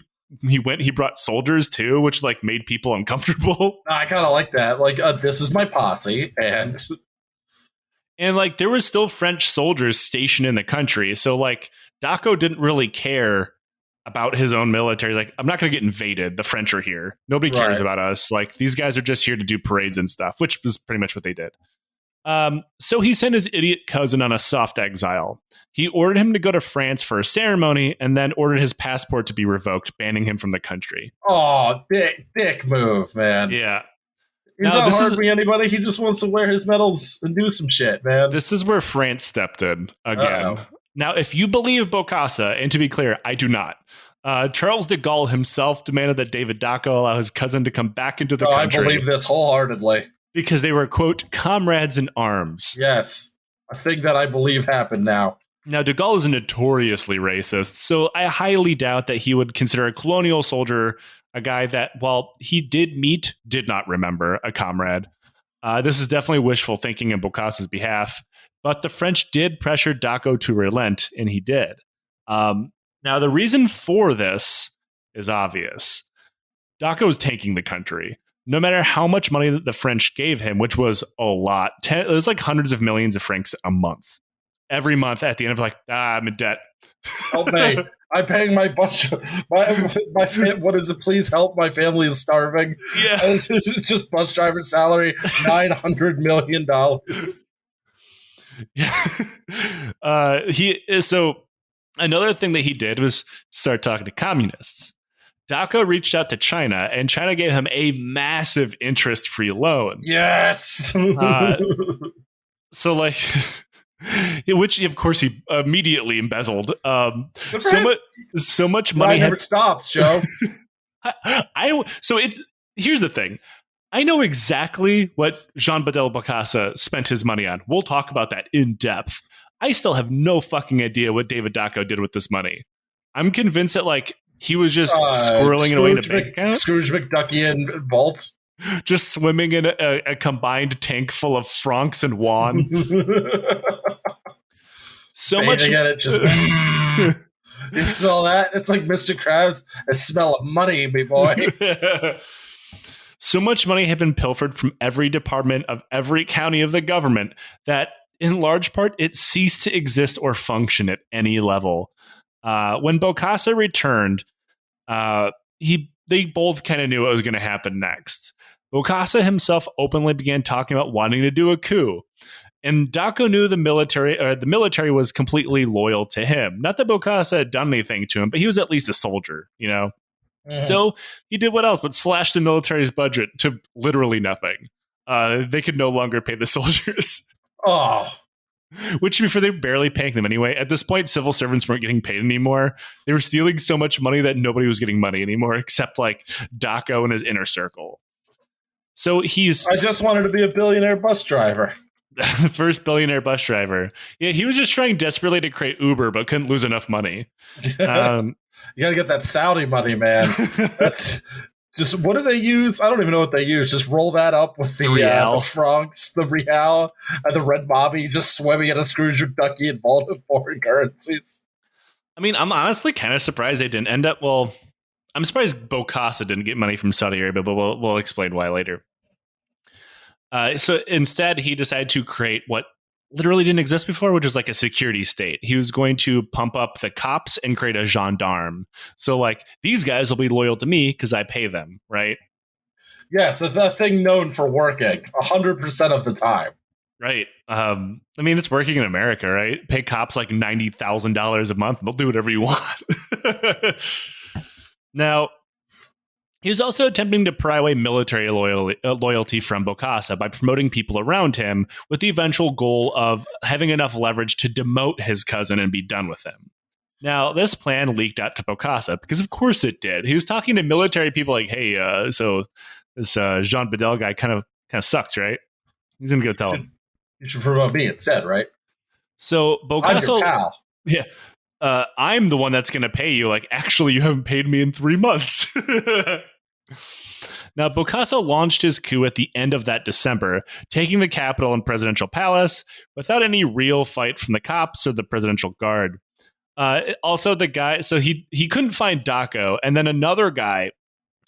went, he brought soldiers too, which like made people uncomfortable. I kind of like that. Like, this is my posse. And like there was still French soldiers stationed in the country. So like Dacko didn't really care about his own military. Like, I'm not going to get invaded. The French are here. Nobody cares about us. Like, these guys are just here to do parades and stuff, which was pretty much what they did. So he sent his idiot cousin on a soft exile. He ordered him to go to France for a ceremony and then ordered his passport to be revoked, banning him from the country. Oh, dick move, man. Yeah. He's not harming anybody. He just wants to wear his medals and do some shit, man. This is where France stepped in again. Uh-oh. Now, if you believe Bokassa, and to be clear, I do not, Charles de Gaulle himself demanded that David Dacko allow his cousin to come back into the country. I believe this wholeheartedly. Because they were, quote, comrades in arms. Yes, a thing that I believe happened now. Now, de Gaulle is notoriously racist, so I highly doubt that he would consider a colonial soldier a guy that, while he did meet, did not remember a comrade. This is definitely wishful thinking on Bokassa's behalf, but the French did pressure Dacko to relent, and he did. Now, the reason for this is obvious. Dacko was tanking the country. No matter how much money the French gave him, which was a lot, it was like hundreds of millions of francs a month. Every month at the end of I'm in debt. Help me. I'm paying my bus. What is it? Please help. My family is starving. Yeah. Just bus driver salary, $900 million. Yeah. So another thing that he did was start talking to communists. Dacko reached out to China, and China gave him a massive interest-free loan. Yes! So, like, which, of course, he immediately embezzled. So much money never stops, Joe. Here's the thing. I know exactly what Jean-Bédel Bokassa spent his money on. We'll talk about that in depth. I still have no fucking idea what David Dacko did with this money. I'm convinced that, like, he was just squirreling it away in a bank account. Scrooge McDuckian vault. Just swimming in a combined tank full of francs and yuan. So much. Get it, just you smell that? It's like Mr. Krabs. I smell money, me boy. So much money had been pilfered from every department of every county of the government that, in large part, it ceased to exist or function at any level. When Bokassa returned, they both kind of knew what was going to happen next. Bokassa himself openly began talking about wanting to do a coup. And Dacko knew the military was completely loyal to him. Not that Bokassa had done anything to him, but he was at least a soldier, you know? Mm-hmm. So he did what else but slash the military's budget to literally nothing. They could no longer pay the soldiers. Oh. Which, before, they were barely paying them anyway. At this point, civil servants weren't getting paid anymore. They were stealing so much money that nobody was getting money anymore, except like Dacko and his inner circle. So I just wanted to be a billionaire bus driver. The first billionaire bus driver. Yeah, he was just trying desperately to create Uber, but couldn't lose enough money. You got to get that Saudi money, man. That's just, what do they use? I don't even know what they use. Just roll that up with the francs, the real, and the red bobby, just swimming in a Scrooge McDucky and vault of foreign currencies. I mean, I'm honestly kind of surprised they didn't end up. Well, I'm surprised Bokassa didn't get money from Saudi Arabia, but we'll explain why later. So instead, he decided to create what literally didn't exist before, which was like a security state. He was going to pump up the cops and create a gendarme. So, like, these guys will be loyal to me because I pay them, right? Yes, it's a thing known for working 100% of the time. Right. I mean, it's working in America, right? Pay cops like $90,000 a month, and they'll do whatever you want. Now, he was also attempting to pry away military loyalty from Bokassa by promoting people around him, with the eventual goal of having enough leverage to demote his cousin and be done with him. Now, this plan leaked out to Bokassa because, of course, it did. He was talking to military people like, "Hey, so this Jean-Bédel guy kind of sucks, right?" He's gonna go tell him. You should promote me instead, right? So Bokassa, I'm your pal. Yeah. I'm the one that's going to pay you. Like, actually, you haven't paid me in 3 months. Now, Bokassa launched his coup at the end of that December, taking the capital and presidential palace without any real fight from the cops or the presidential guard. Also, the guy, so he couldn't find Dacko, and then another guy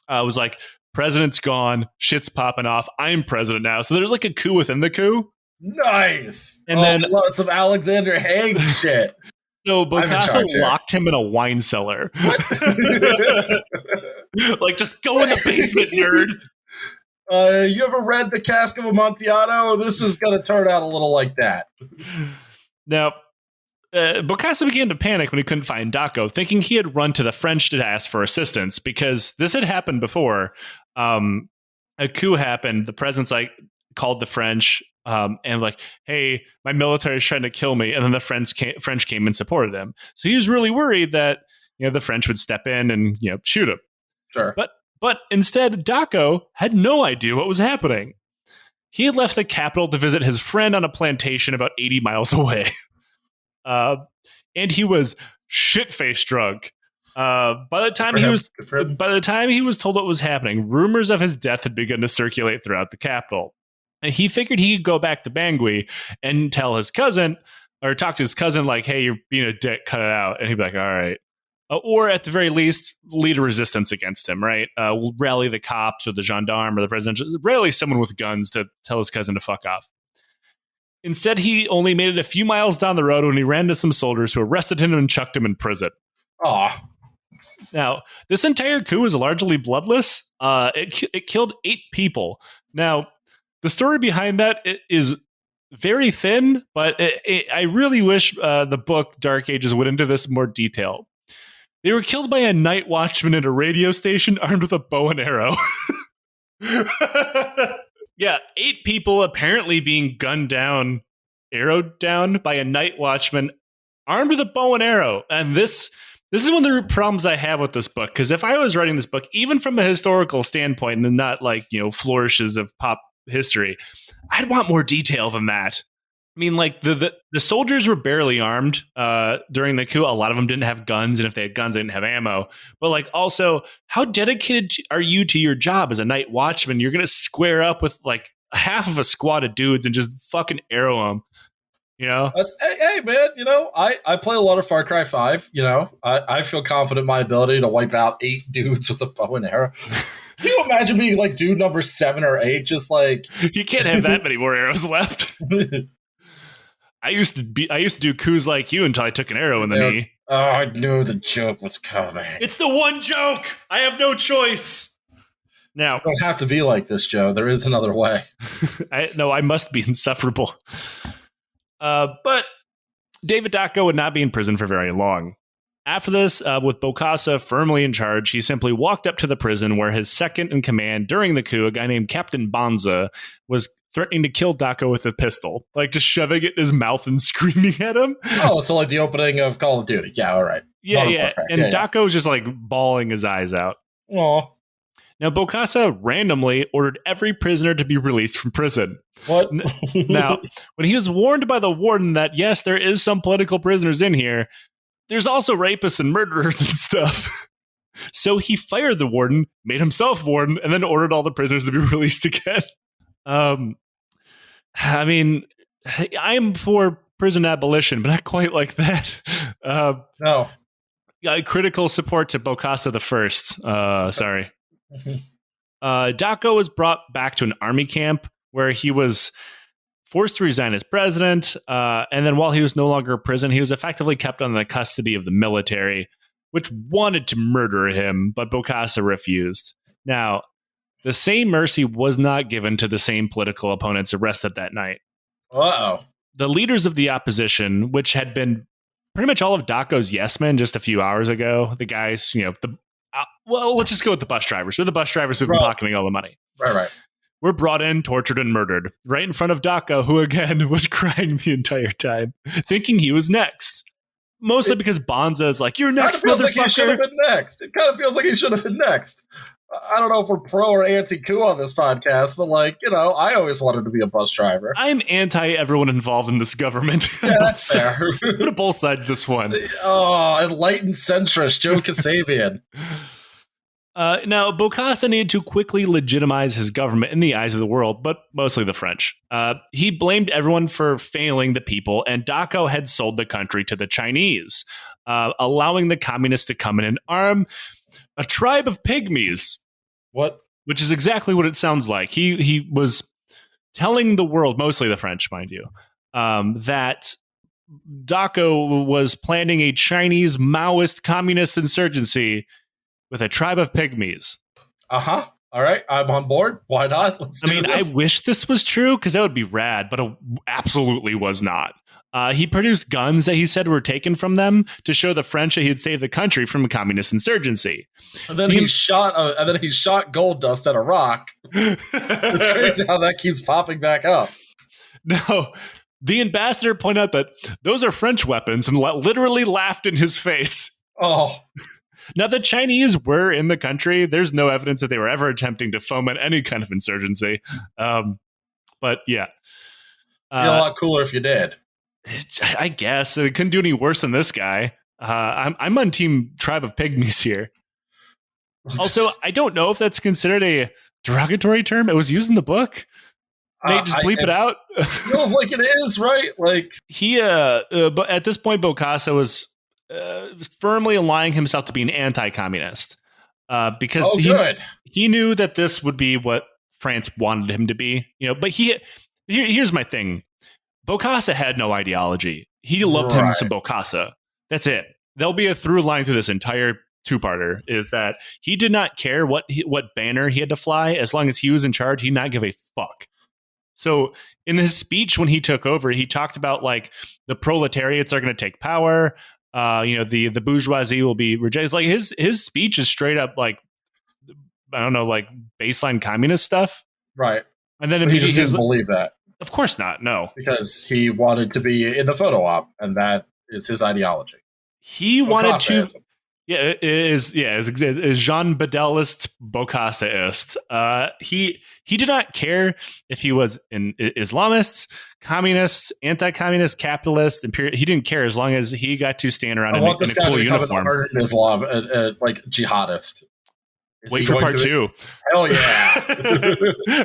was like, "President's gone, shit's popping off, I'm president now." So there's like a coup within the coup. Nice. And then some Alexander Haig shit. So Bokassa locked him in a wine cellar. Like, just go in the basement, nerd. You ever read The Cask of Amontillado? This is going to turn out a little like that. Now, Bokassa began to panic when he couldn't find Dacko, thinking he had run to the French to ask for assistance, because this had happened before. A coup happened. The president's like called the French and like, hey, my military is trying to kill me. And then the French came and supported him. So he was really worried that, you know, the French would step in and, you know, shoot him. Sure. But instead, Dacko had no idea what was happening. He had left the capital to visit his friend on a plantation about 80 miles away. And he was shit-faced drunk. By the time he was told what was happening, rumors of his death had begun to circulate throughout the capital. And he figured he could go back to Bangui and tell his cousin, or talk to his cousin, like, hey, you're being a dick, cut it out. And he'd be like, all right. Or at the very least, lead a resistance against him, right? We'll rally the cops or the gendarme or the president, just rally someone with guns to tell his cousin to fuck off. Instead, he only made it a few miles down the road when he ran into some soldiers who arrested him and chucked him in prison. Aw. Now, this entire coup was largely bloodless. It killed 8 people. Now, the story behind that is very thin, but I really wish the book Dark Ages went into this in more detail. They were killed by a night watchman at a radio station armed with a bow and arrow. Yeah, 8 people apparently being gunned down, arrowed down by a night watchman armed with a bow and arrow. And this is one of the problems I have with this book, because if I was writing this book, even from a historical standpoint and not like, you know, flourishes of pop history, I'd want more detail than that. I mean, like, the soldiers were barely armed during the coup. A lot of them didn't have guns, and if they had guns, they didn't have ammo. But, like, also, how dedicated are you to your job as a night watchman? You're going to square up with, like, half of a squad of dudes and just fucking arrow them, you know? Hey, man, you know, I play a lot of Far Cry 5, you know? I feel confident in my ability to wipe out 8 dudes with a bow and arrow. Can you imagine being, like, dude number 7 or 8, just, like... You can't have that many more arrows left. I used to do coups like you until I took an arrow in the knee. Oh, I knew the joke was coming. It's the one joke. I have no choice. Now, you don't have to be like this, Joe. There is another way. I must be insufferable. But David Dacko would not be in prison for very long. After this, with Bokassa firmly in charge, he simply walked up to the prison where his second in command during the coup, a guy named Captain Bonza, was threatening to kill Dacko with a pistol, like just shoving it in his mouth and screaming at him. Oh, so like the opening of Call of Duty. Yeah, all right. Yeah. And Dacko's just like bawling his eyes out. Aw. Now, Bokassa randomly ordered every prisoner to be released from prison. What? Now, when he was warned by the warden that, yes, there is some political prisoners in here, there's also rapists and murderers and stuff. So he fired the warden, made himself warden, and then ordered all the prisoners to be released again. I mean, I'm for prison abolition, but not quite like that. No. Critical support to Bokassa the First. Sorry. Dacko was brought back to an army camp where he was forced to resign as president. And then while he was no longer in prison, he was effectively kept under the custody of the military, which wanted to murder him, but Bokassa refused. Now, the same mercy was not given to the same political opponents arrested that night. Uh-oh. The leaders of the opposition, which had been pretty much all of Dacko's yes men just a few hours ago, the guys, you know, let's just go with the bus drivers. They're the bus drivers who've been pocketing all the money. Right. Were brought in, tortured, and murdered right in front of Dacko, who again was crying the entire time, thinking he was next. Mostly because Bonza is like, "You're next, motherfucker." Like he should have been next. It kind of feels like he should have been next. I don't know if we're pro or anti-coup on this podcast, but like, you know, I always wanted to be a bus driver. I'm anti everyone involved in this government. Yeah, that's fair. Go to both sides this one. Oh, enlightened centrist Joe Kasabian. Now, Bokassa needed to quickly legitimize his government in the eyes of the world, but mostly the French. He blamed everyone for failing the people, and Dacko had sold the country to the Chinese, allowing the communists to come in and arm a tribe of pygmies. What? Which is exactly what it sounds like. He was telling the world, mostly the French, mind you, that Dacko was planning a Chinese Maoist communist insurgency with a tribe of pygmies. Uh-huh. All right, I'm on board. Why not? Let's do this. I wish this was true because that would be rad, but it absolutely was not. He produced guns that he said were taken from them to show the French that he had saved the country from a communist insurgency. And then he shot gold dust at a rock. It's crazy how that keeps popping back up. No, the ambassador pointed out that those are French weapons and literally laughed in his face. Oh. Now, the Chinese were in the country. There's no evidence that they were ever attempting to foment any kind of insurgency. But yeah. Be a lot cooler if you did. I guess. It couldn't do any worse than this guy. I'm on team tribe of pygmies here. Also, I don't know if that's considered a derogatory term. It was used in the book. Nate, just bleep it out. Feels like it is, right? Like he, but at this point, Bokassa was firmly aligning himself to be an anti-communist because he knew that this would be what France wanted him to be. But here's my thing: Bokassa had no ideology. He loved him some Bokassa. That's it. There'll be a through line through this entire two-parter is that he did not care what banner he had to fly as long as he was in charge. He did not give a fuck. So in his speech when he took over, he talked about like the proletariats are going to take power. The bourgeoisie will be rejected. Like his speech is straight up like, I don't know, like baseline communist stuff. Right. And then he just didn't believe that. Of course not. No, because he wanted to be in the photo op, and that is his ideology. He wanted to. Yeah, is Jean-Bédelist, Bokassaist. He did not care if he was an Islamist, communist, anti-communist, capitalist, imperial. He didn't care as long as he got to stand around in a cool uniform. Islam, like jihadist. Wait for part 2. Hell yeah!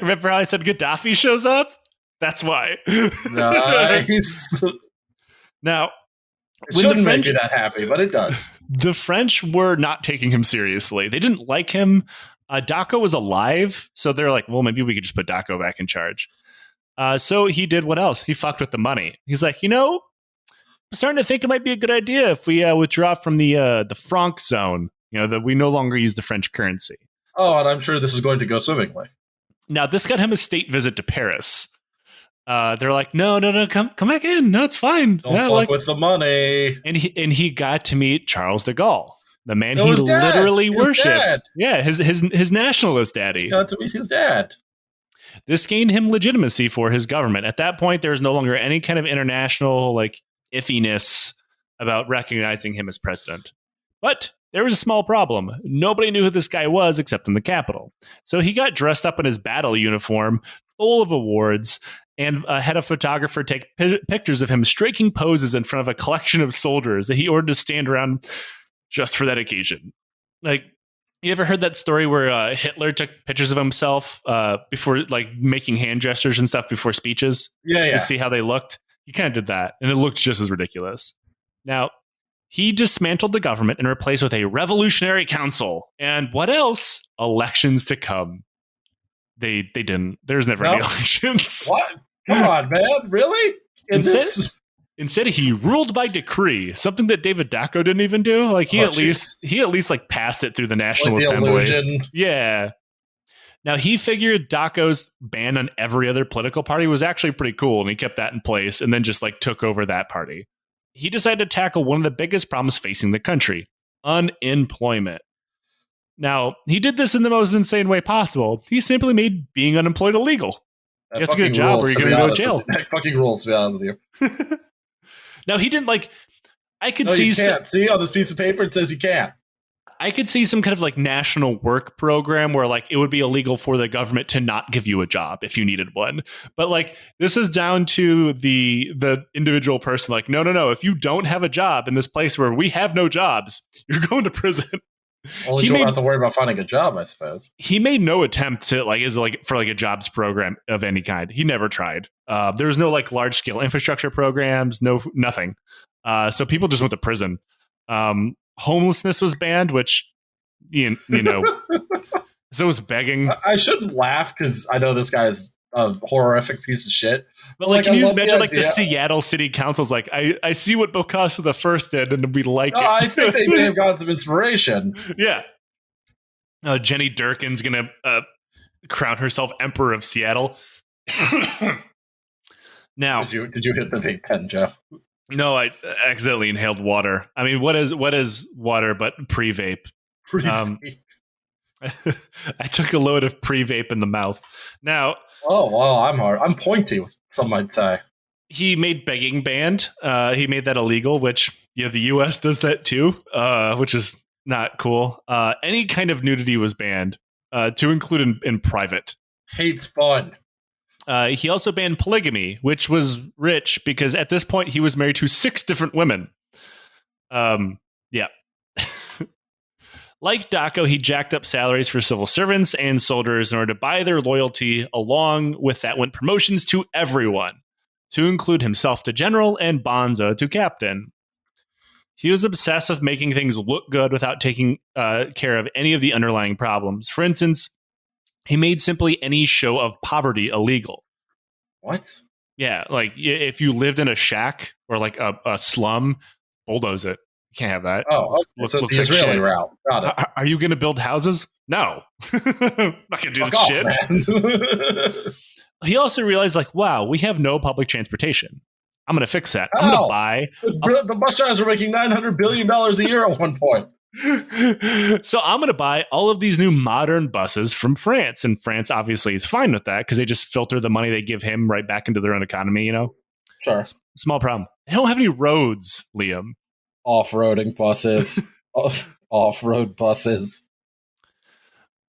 Remember how I said Gaddafi shows up? That's why. Nice. Now. It shouldn't make you that happy, but it does. The French were not taking him seriously. They didn't like him. Dacko was alive, so they're like, well, maybe we could just put Dacko back in charge. So he did what else? He fucked with the money. He's like, I'm starting to think it might be a good idea if we withdraw from the franc zone, that we no longer use the French currency. Oh, and I'm sure this is going to go swimmingly. Now, this got him a state visit to Paris. They're like, no, come back in. No, it's fine. Don't fuck with the money. And he got to meet Charles de Gaulle, the man he literally worshipped. Yeah, his nationalist daddy. He got to meet his dad. This gained him legitimacy for his government. At that point, there was no longer any kind of international like iffiness about recognizing him as president. But there was a small problem. Nobody knew who this guy was except in the capital. So he got dressed up in his battle uniform, full of awards, and had a photographer take pictures of him striking poses in front of a collection of soldiers that he ordered to stand around just for that occasion. Like, you ever heard that story where Hitler took pictures of himself before, like, making hand gestures and stuff before speeches? Yeah. To see how they looked? He kind of did that, and it looked just as ridiculous. Now, he dismantled the government and replaced with a revolutionary council. And what else? Elections to come. They didn't. There's never any elections. What? Come on, man. Really? Instead, he ruled by decree, something that David Dacko didn't even do. Like he at least like passed it through the National Assembly. Illusion. Yeah. Now he figured Dacko's ban on every other political party was actually pretty cool, and he kept that in place, and then just like took over that party. He decided to tackle one of the biggest problems facing the country: unemployment. Now, he did this in the most insane way possible. He simply made being unemployed illegal. You have to get a job or you're going to go to jail. That fucking rules, to be honest with you. Now, he didn't like... I could see... You can't. See, on this piece of paper, it says you can't. I could see some kind of like national work program where like it would be illegal for the government to not give you a job if you needed one. But like this is down to the individual person. Like, no. If you don't have a job in this place where we have no jobs, you're going to prison. Well, you don't have to worry about finding a job, I suppose. He made no attempt to for a jobs program of any kind. He never tried. There was no like large scale infrastructure programs, nothing. So people just went to prison. Homelessness was banned, which you know, so was begging. I shouldn't laugh because I know this guy's a horrific piece of shit. But like, can you imagine like the Seattle City Council's like, I see what Bokassa the First did, and we like it. I think they may have gotten some inspiration. Yeah. Jenny Durkin's gonna crown herself Emperor of Seattle. Now, did you hit the vape pen, Joe? No, I accidentally inhaled water. I mean, what is water but pre-vape? Pre-vape. I took a load of pre-vape in the mouth. Now, oh well, I'm pointy. Some might say. He made begging banned. He made that illegal, which the U.S. does that too, which is not cool. Any kind of nudity was banned, to include in private. Hate's fun. He also banned polygamy, which was rich because at this point he was married to 6 different women. Yeah. Like Dacko, he jacked up salaries for civil servants and soldiers in order to buy their loyalty. Along with that went promotions to everyone, to include himself to general and Bonza to captain. He was obsessed with making things look good without taking care of any of the underlying problems. For instance, he made simply any show of poverty illegal. What? Yeah, like if you lived in a shack or like a slum, bulldoze it. You can't have that. Oh, okay. So the Israeli route. Got it. Are you going to build houses? No. Not going to do this shit. He also realized, like, wow, we have no public transportation. I'm going to fix that. I'm going to buy... The bus drivers are making $900 billion a year at one point. So I'm going to buy all of these new modern buses from France. And France obviously is fine with that because they just filter the money they give him right back into their own economy, Sure. Small problem. They don't have any roads, Liam. Off-roading buses. Off-road buses.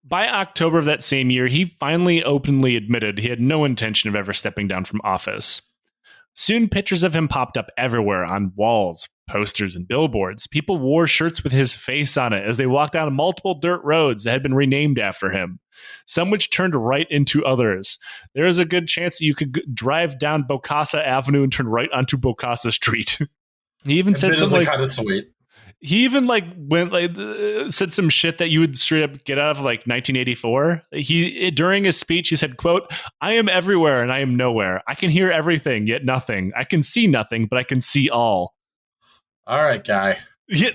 By October of that same year, he finally openly admitted he had no intention of ever stepping down from office. Soon, pictures of him popped up everywhere on walls, posters, and billboards. People wore shirts with his face on it as they walked down multiple dirt roads that had been renamed after him, some which turned right into others. There is a good chance that you could drive down Bokassa Avenue and turn right onto Bokassa Street. He even said something like, kind of sweet. He even said some shit that you would straight up get out of like 1984. During his speech, he said, quote, "I am everywhere and I am nowhere. I can hear everything, yet nothing. I can see nothing, but I can see all." All right, guy. Yeah,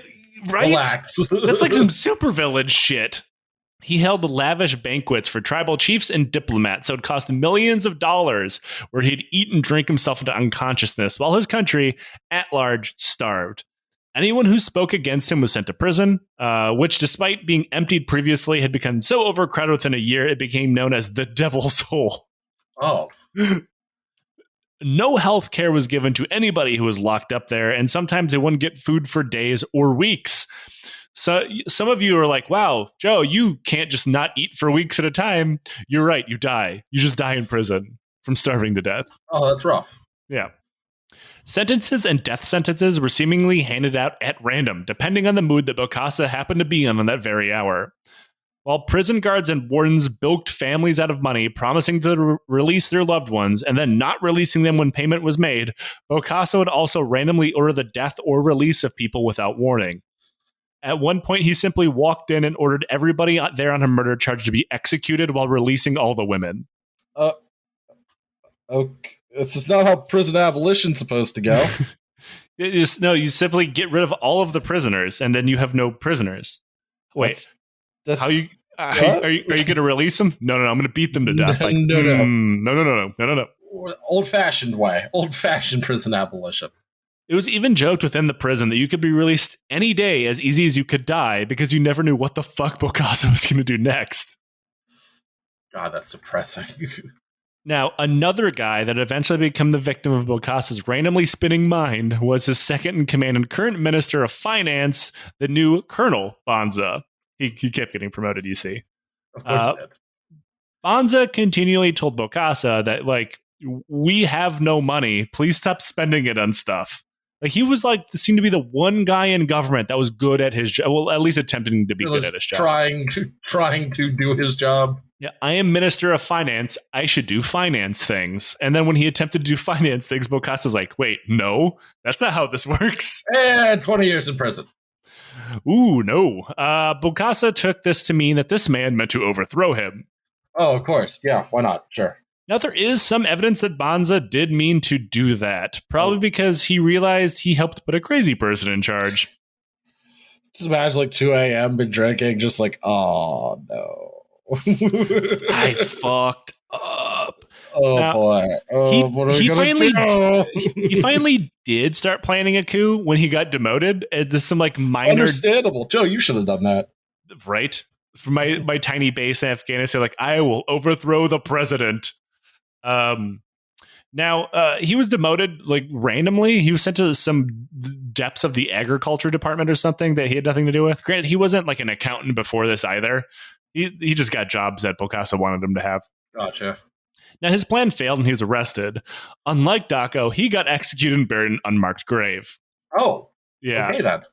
right? Relax. That's like some supervillain shit. He held lavish banquets for tribal chiefs and diplomats, so it cost millions of dollars, where he'd eat and drink himself into unconsciousness, while his country, at large, starved. Anyone who spoke against him was sent to prison, which, despite being emptied previously, had become so overcrowded within a year, it became known as the Devil's Hole. Oh. No health care was given to anybody who was locked up there, and sometimes they wouldn't get food for days or weeks. So some of you are like, wow, Joe, you can't just not eat for weeks at a time. You're right. You die. You just die in prison from starving to death. Oh, that's rough. Yeah. Sentences and death sentences were seemingly handed out at random, depending on the mood that Bokassa happened to be on that very hour. While prison guards and wardens bilked families out of money, promising to release their loved ones, and then not releasing them when payment was made, Bokassa would also randomly order the death or release of people without warning. At one point, he simply walked in and ordered everybody there on a murder charge to be executed while releasing all the women. Okay. This is not how prison abolition's supposed to go. No, you simply get rid of all of the prisoners, and then you have no prisoners. Wait, that's how you are you going to release them? No, I'm going to beat them to death. No. Old-fashioned way. Old-fashioned prison abolition. It was even joked within the prison that you could be released any day as easy as you could die because you never knew what the fuck Bokassa was going to do next. God, that's depressing. Now, another guy that eventually became the victim of Bokassa's randomly spinning mind was his second in command and current Minister of Finance, the new Colonel Bonza. He kept getting promoted, you see. Of course he did. Bonza continually told Bokassa that, like, we have no money. Please stop spending it on stuff. Like, he was like, seemed to be the one guy in government that was good at his job. Well, at least attempting to be good at his job. Trying to do his job. Yeah, I am Minister of Finance. I should do finance things. And then when he attempted to do finance things, Bokassa's like, wait, no, that's not how this works. And 20 years in prison. Ooh, no. Bokassa took this to mean that this man meant to overthrow him. Oh, of course. Yeah, why not? Sure. Now, there is some evidence that Bokassa did mean to do that, probably because he realized he helped put a crazy person in charge. Just imagine like 2 a.m. been drinking, just like, oh no. I fucked up. Oh now, boy. Oh, what are we gonna do? He finally did start planning a coup when he got demoted. There's some like minor. Understandable. Joe, you should have done that. Right? For my tiny base in Afghanistan, like, I will overthrow the president. Now, he was demoted like randomly. He was sent to some depths of the agriculture department or something that he had nothing to do with. Granted, he wasn't like an accountant before this either. He just got jobs that Bokassa wanted him to have. Gotcha. Now, his plan failed and he was arrested. Unlike Dacko, he got executed and buried in an unmarked grave. Oh, yeah. Okay, then.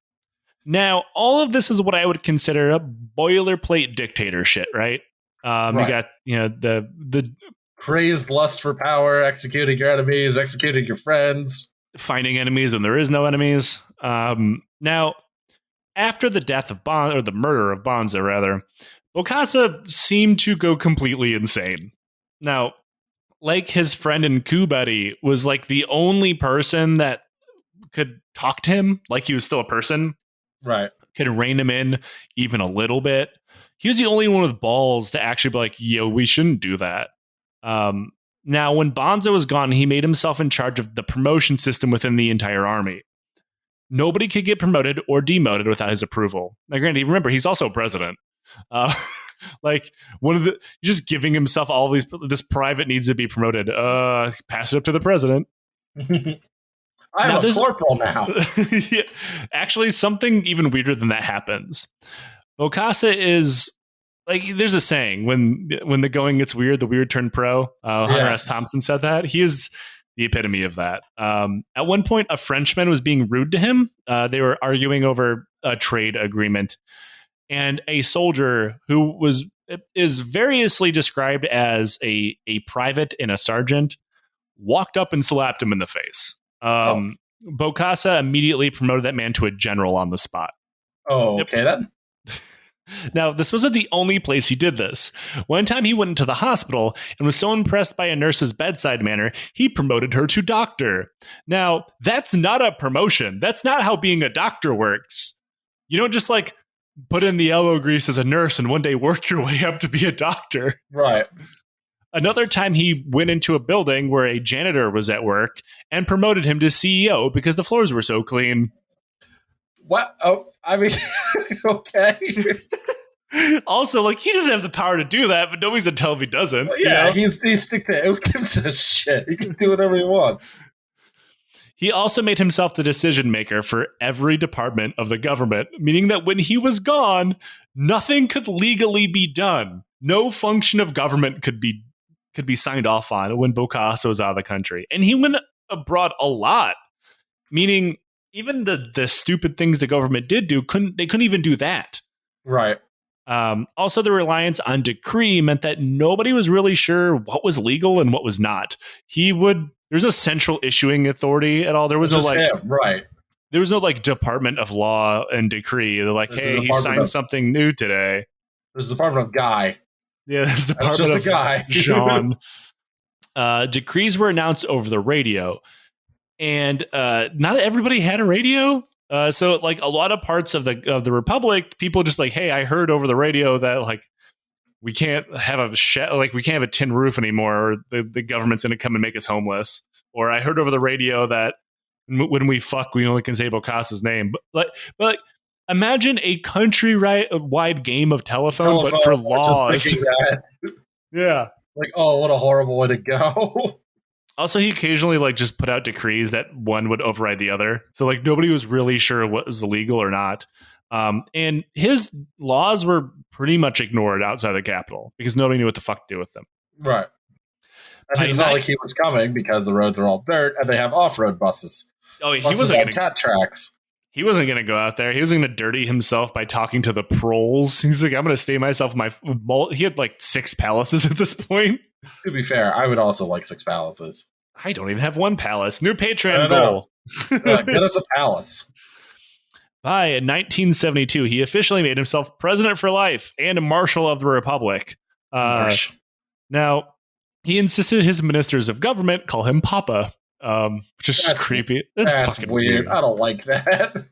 Now, all of this is what I would consider a boilerplate dictator shit, right? Right. You got, the crazed lust for power, executing your enemies, executing your friends, finding enemies when there is no enemies. Now, after the death of the murder of Bokassa, rather, Bokassa seemed to go completely insane. Now, like his friend and coup buddy was like the only person that could talk to him like he was still a person. Right. Could rein him in even a little bit. He was the only one with balls to actually be like, yo, we shouldn't do that. Now, when Bokassa was gone, he made himself in charge of the promotion system within the entire army. Nobody could get promoted or demoted without his approval. Now, granted, remember, he's also president. Like just giving himself all these. This private needs to be promoted. Pass it up to the president. I'm a corporal now. Yeah, actually, something even weirder than that happens. Bokassa is like, there's a saying, when the going gets weird, the weird turn pro. Hunter S. Thompson said that. He is the epitome of that. At one point, a Frenchman was being rude to him. They were arguing over a trade agreement. And a soldier who is variously described as a private and a sergeant walked up and slapped him in the face. Bokassa immediately promoted that man to a general on the spot. Oh, okay then. Now, this wasn't the only place he did this. One time he went into the hospital and was so impressed by a nurse's bedside manner, he promoted her to doctor. Now, that's not a promotion. That's not how being a doctor works. You don't just like put in the elbow grease as a nurse and one day work your way up to be a doctor. Right. Another time he went into a building where a janitor was at work and promoted him to CEO because the floors were so clean. What? Oh, I mean, okay. Also, like, he doesn't have the power to do that, but nobody's gonna tell him he doesn't. Well, yeah, he's dictator. Who gives a shit? He can do whatever he wants. He also made himself the decision maker for every department of the government, meaning that when he was gone, nothing could legally be done. No function of government could be signed off on when Bokassa was out of the country. And he went abroad a lot, meaning even the stupid things the government did do, they couldn't even do that. Right. Also, the reliance on decree meant that nobody was really sure what was legal and what was not. There's no central issuing authority at all. There was right. There was no like Department of Law and Decree. They're like, hey, he signed something new today. There's the Department of Guy. Yeah, there's the Department of Guy. Jean. Decrees were announced over the radio, and not everybody had a radio. So like a lot of parts of the Republic, people just like, hey, I heard over the radio that like we can't have we can't have a tin roof anymore, or the government's going to come and make us homeless. Or I heard over the radio that when we fuck, we only can say Bokassa's name. But imagine a country-wide game of telephone, but for laws. Yeah. Like, oh, what a horrible way to go. Also, he occasionally like just put out decrees that one would override the other. So like nobody was really sure what was illegal or not. And his laws were pretty much ignored outside the capital because nobody knew what the fuck to do with them. Right. It's not like he was coming because the roads are all dirt and they have off-road buses. Oh, he wasn't going to cat tracks. He wasn't going to go out there. He was going to dirty himself by talking to the proles. He's like, I'm going to stay myself. He had like 6 palaces at this point. To be fair, I would also like 6 palaces. I don't even have 1 palace. New Patreon goal. Get us a palace. By 1972, he officially made himself president for life and a marshal of the Republic. Now, He insisted his ministers of government call him Papa, which is creepy. That's fucking weird. I don't like that.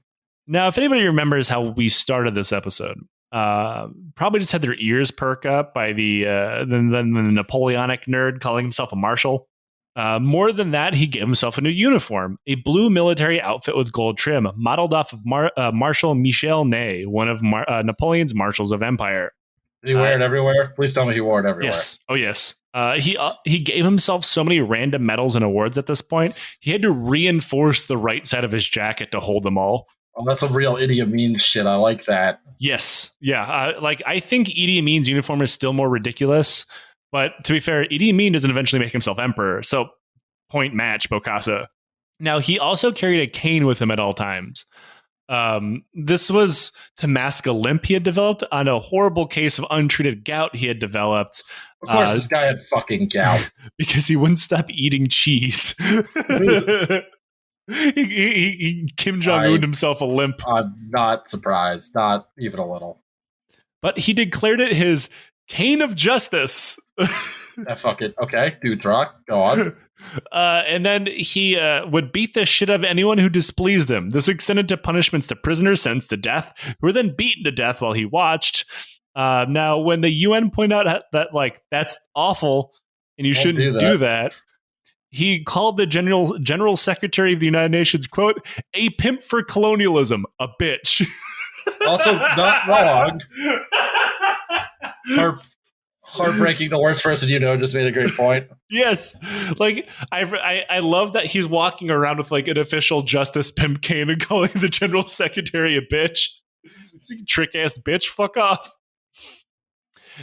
Now, if anybody remembers how we started this episode, probably just had their ears perk up by the Napoleonic nerd calling himself a marshal. More than that, he gave himself a new uniform, a blue military outfit with gold trim, modeled off of Marshal Michel Ney, one of Napoleon's marshals of empire. Did he wear it everywhere? Please tell me he wore it everywhere. Yes. Oh, yes. He gave himself so many random medals and awards at this point, he had to reinforce the right side of his jacket to hold them all. Oh, that's some real Idi Amin shit. I like that. Yes. Yeah. I think Idi Amin's uniform is still more ridiculous. But to be fair, Idi Amin doesn't eventually make himself emperor. So point match, Bokassa. Now, he also carried a cane with him at all times. This was to mask a limp he had developed on a horrible case of untreated gout he had developed. Of course, this guy had fucking gout. Because he wouldn't stop eating cheese. He Kim Jong-un himself a limp. I'm not surprised, not even a little. But he declared it his cane of justice. Fuck it. Okay, dude, rock. Go on. And then he would beat the shit out of anyone who displeased him. This extended to punishments to prisoners sentenced to death, who were then beaten to death while he watched. Now, when the UN pointed out that that's awful and you shouldn't do that, he called the General Secretary of the United Nations, quote, a pimp for colonialism, a bitch. Also, not wrong. Heartbreaking, the worst person just made a great point. Yes. I love that he's walking around with an official justice pimp cane and calling the General Secretary a bitch. Trick-ass bitch, fuck off.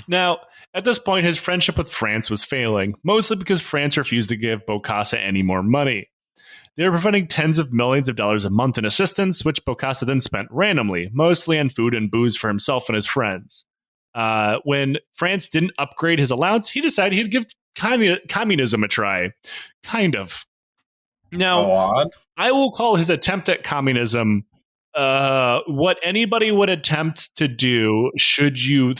Now, at this point, his friendship with France was failing, mostly because France refused to give Bokassa any more money. They were providing tens of millions of dollars a month in assistance, which Bokassa then spent randomly, mostly on food and booze for himself and his friends. When France didn't upgrade his allowance, he decided he'd give communism a try. Kind of. Now, I will call his attempt at communism what anybody would attempt to do should you...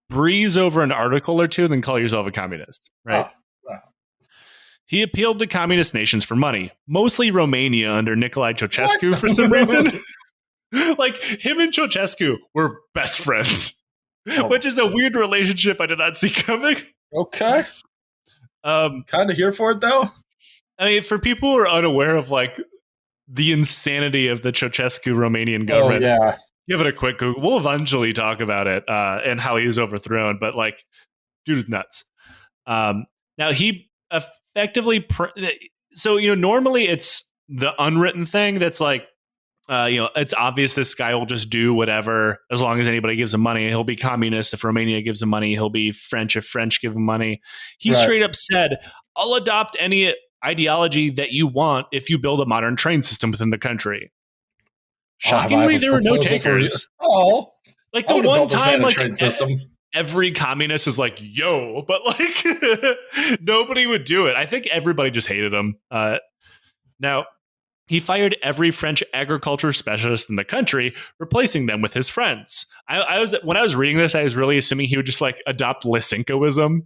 breeze over an article or two, then call yourself a communist, right? He appealed to communist nations for money, mostly Romania under Nicolae Ceausescu for some reason. Him and Ceausescu were best friends, which is a weird relationship I did not see coming. Okay. Kind of here for it, though. I mean, for people who are unaware of the insanity of the Ceausescu Romanian government, give it a quick Google. We'll eventually talk about it and how he was overthrown, but dude is nuts. Now he effectively, normally it's the unwritten thing that's it's obvious this guy will just do whatever as long as anybody gives him money. He'll be communist if Romania gives him money. He'll be French if French give him money. He straight up said, "I'll adopt any ideology that you want if you build a modern train system within the country." Shockingly, there were no takers. The one time, every communist is yo, but nobody would do it. I think everybody just hated him. Now, he fired every French agriculture specialist in the country, replacing them with his friends. When I was reading this, I was really assuming he would just adopt Lysenkoism.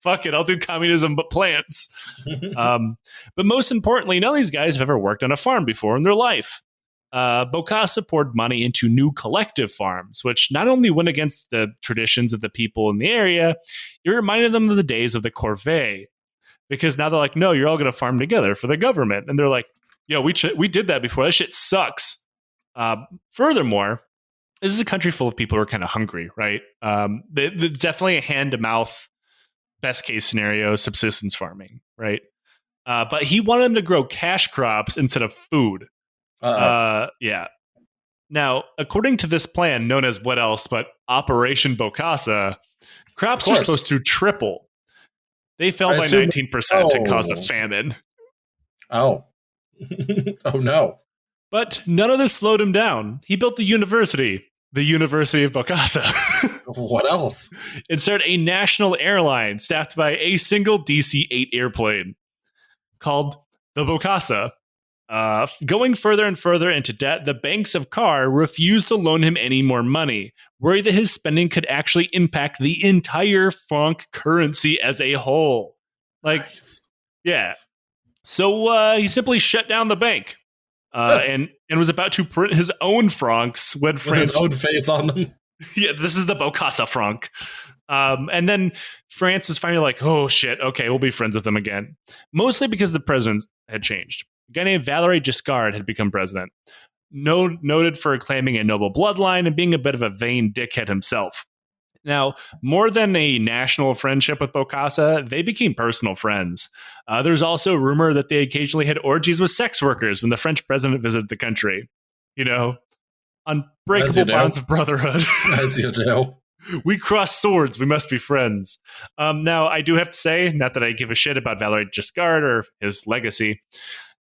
Fuck it, I'll do communism, but plants. But most importantly, none of these guys have ever worked on a farm before in their life. Bokassa poured money into new collective farms, which not only went against the traditions of the people in the area, it reminded them of the days of the corvée. Because now they're no, you're all going to farm together for the government. And they're yo, we did that before. That shit sucks. Furthermore, this is a country full of people who are kind of hungry, right? There's definitely a hand-to-mouth, best case scenario, subsistence farming, right? But he wanted them to grow cash crops instead of food. Yeah. Now, according to this plan, known as what else but Operation Bokassa, crops are supposed to triple. They fell by 19% and caused a famine. Oh. Oh, no. But none of this slowed him down. He built the University of Bokassa. What else? It started a national airline staffed by a single DC-8 airplane called the Bokassa. Going further and further into debt, the banks of Car refused to loan him any more money, worried that his spending could actually impact the entire franc currency as a whole. Yeah. So he simply shut down the bank and was about to print his own francs when France... With his own face on them. Yeah, this is the Bokassa franc. And then France was finally like, oh, shit, okay, we'll be friends with them again. Mostly because the presidents had changed. A guy named Valéry Giscard had become president, noted for claiming a noble bloodline and being a bit of a vain dickhead himself. Now, more than a national friendship with Bokassa, they became personal friends. There's also a rumor that they occasionally had orgies with sex workers when the French president visited the country. You know, unbreakable bonds of brotherhood. As you do. We cross swords. We must be friends. Now, I do have to say, not that I give a shit about Valéry Giscard or his legacy,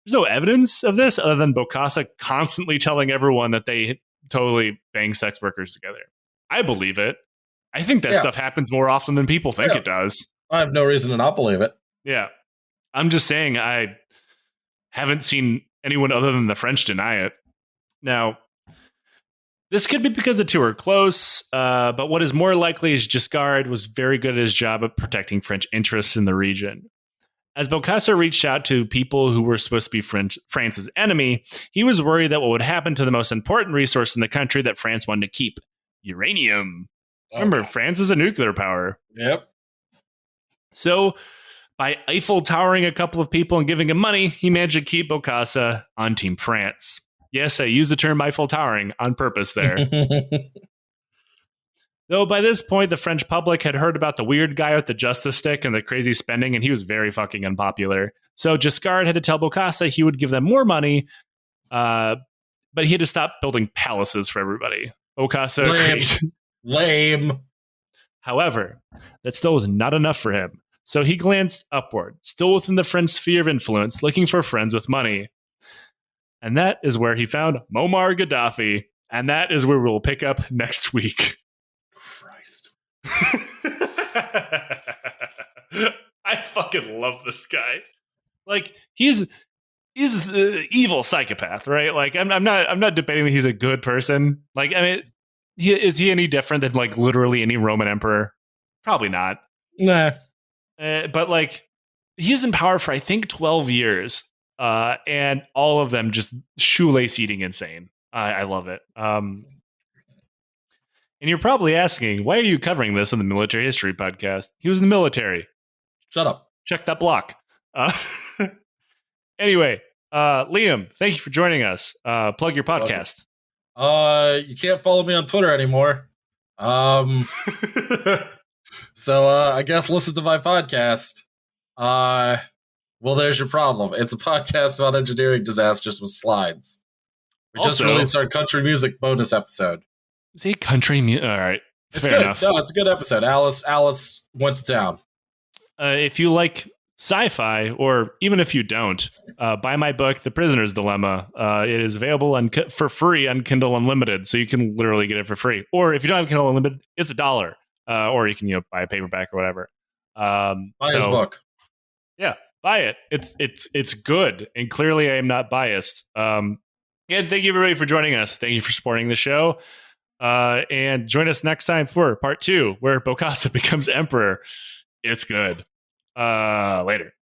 there's no evidence of this other than Bokassa constantly telling everyone that they totally bang sex workers together. I believe it. I think that stuff happens more often than people think it does. I have no reason to not believe it. Yeah. I'm just saying I haven't seen anyone other than the French deny it. Now, this could be because the two are close, but what is more likely is Giscard was very good at his job at protecting French interests in the region. As Bokassa reached out to people who were supposed to be France's enemy, he was worried that what would happen to the most important resource in the country that France wanted to keep, uranium. Remember, France is a nuclear power. Yep. So, by Eiffel towering a couple of people and giving him money, he managed to keep Bokassa on Team France. Yes, I used the term Eiffel towering on purpose there. Though by this point, the French public had heard about the weird guy with the justice stick and the crazy spending, and he was very fucking unpopular. So Giscard had to tell Bokassa he would give them more money, but he had to stop building palaces for everybody. Bokassa agreed. Lame. However, that still was not enough for him. So he glanced upward, still within the French sphere of influence, looking for friends with money. And that is where he found Muammar Gaddafi. And that is where we'll pick up next week. Christ. I fucking love this guy. Like, he's an evil psychopath, right? Like, I'm not debating that he's a good person. Like, I mean, is he any different than like literally any Roman emperor? Probably not. Nah. But like, he's in power for I think 12 years, and all of them just shoelace eating insane. I love it. And you're probably asking, why are you covering this on the Military History Podcast? He was in the military. Shut up. Check that block. Anyway, Liam, thank you for joining us. Plug your podcast. You can't follow me on Twitter anymore. So I guess listen to my podcast. Well, there's your problem. It's a podcast about engineering disasters with slides. We just released our country music bonus episode. Is he country music? All right. It's good. Enough. No, it's a good episode. Alice went to town. If you like sci-fi, or even if you don't, buy my book, The Prisoner's Dilemma. It is available for free on Kindle Unlimited, so you can literally get it for free. Or if you don't have Kindle Unlimited, it's $1. Or you can buy a paperback or whatever. Buy his book. Yeah, buy it. It's good, and clearly I am not biased. And thank you everybody for joining us. Thank you for supporting the show. And join us next time for part 2, where Bokassa becomes emperor. It's good. Later.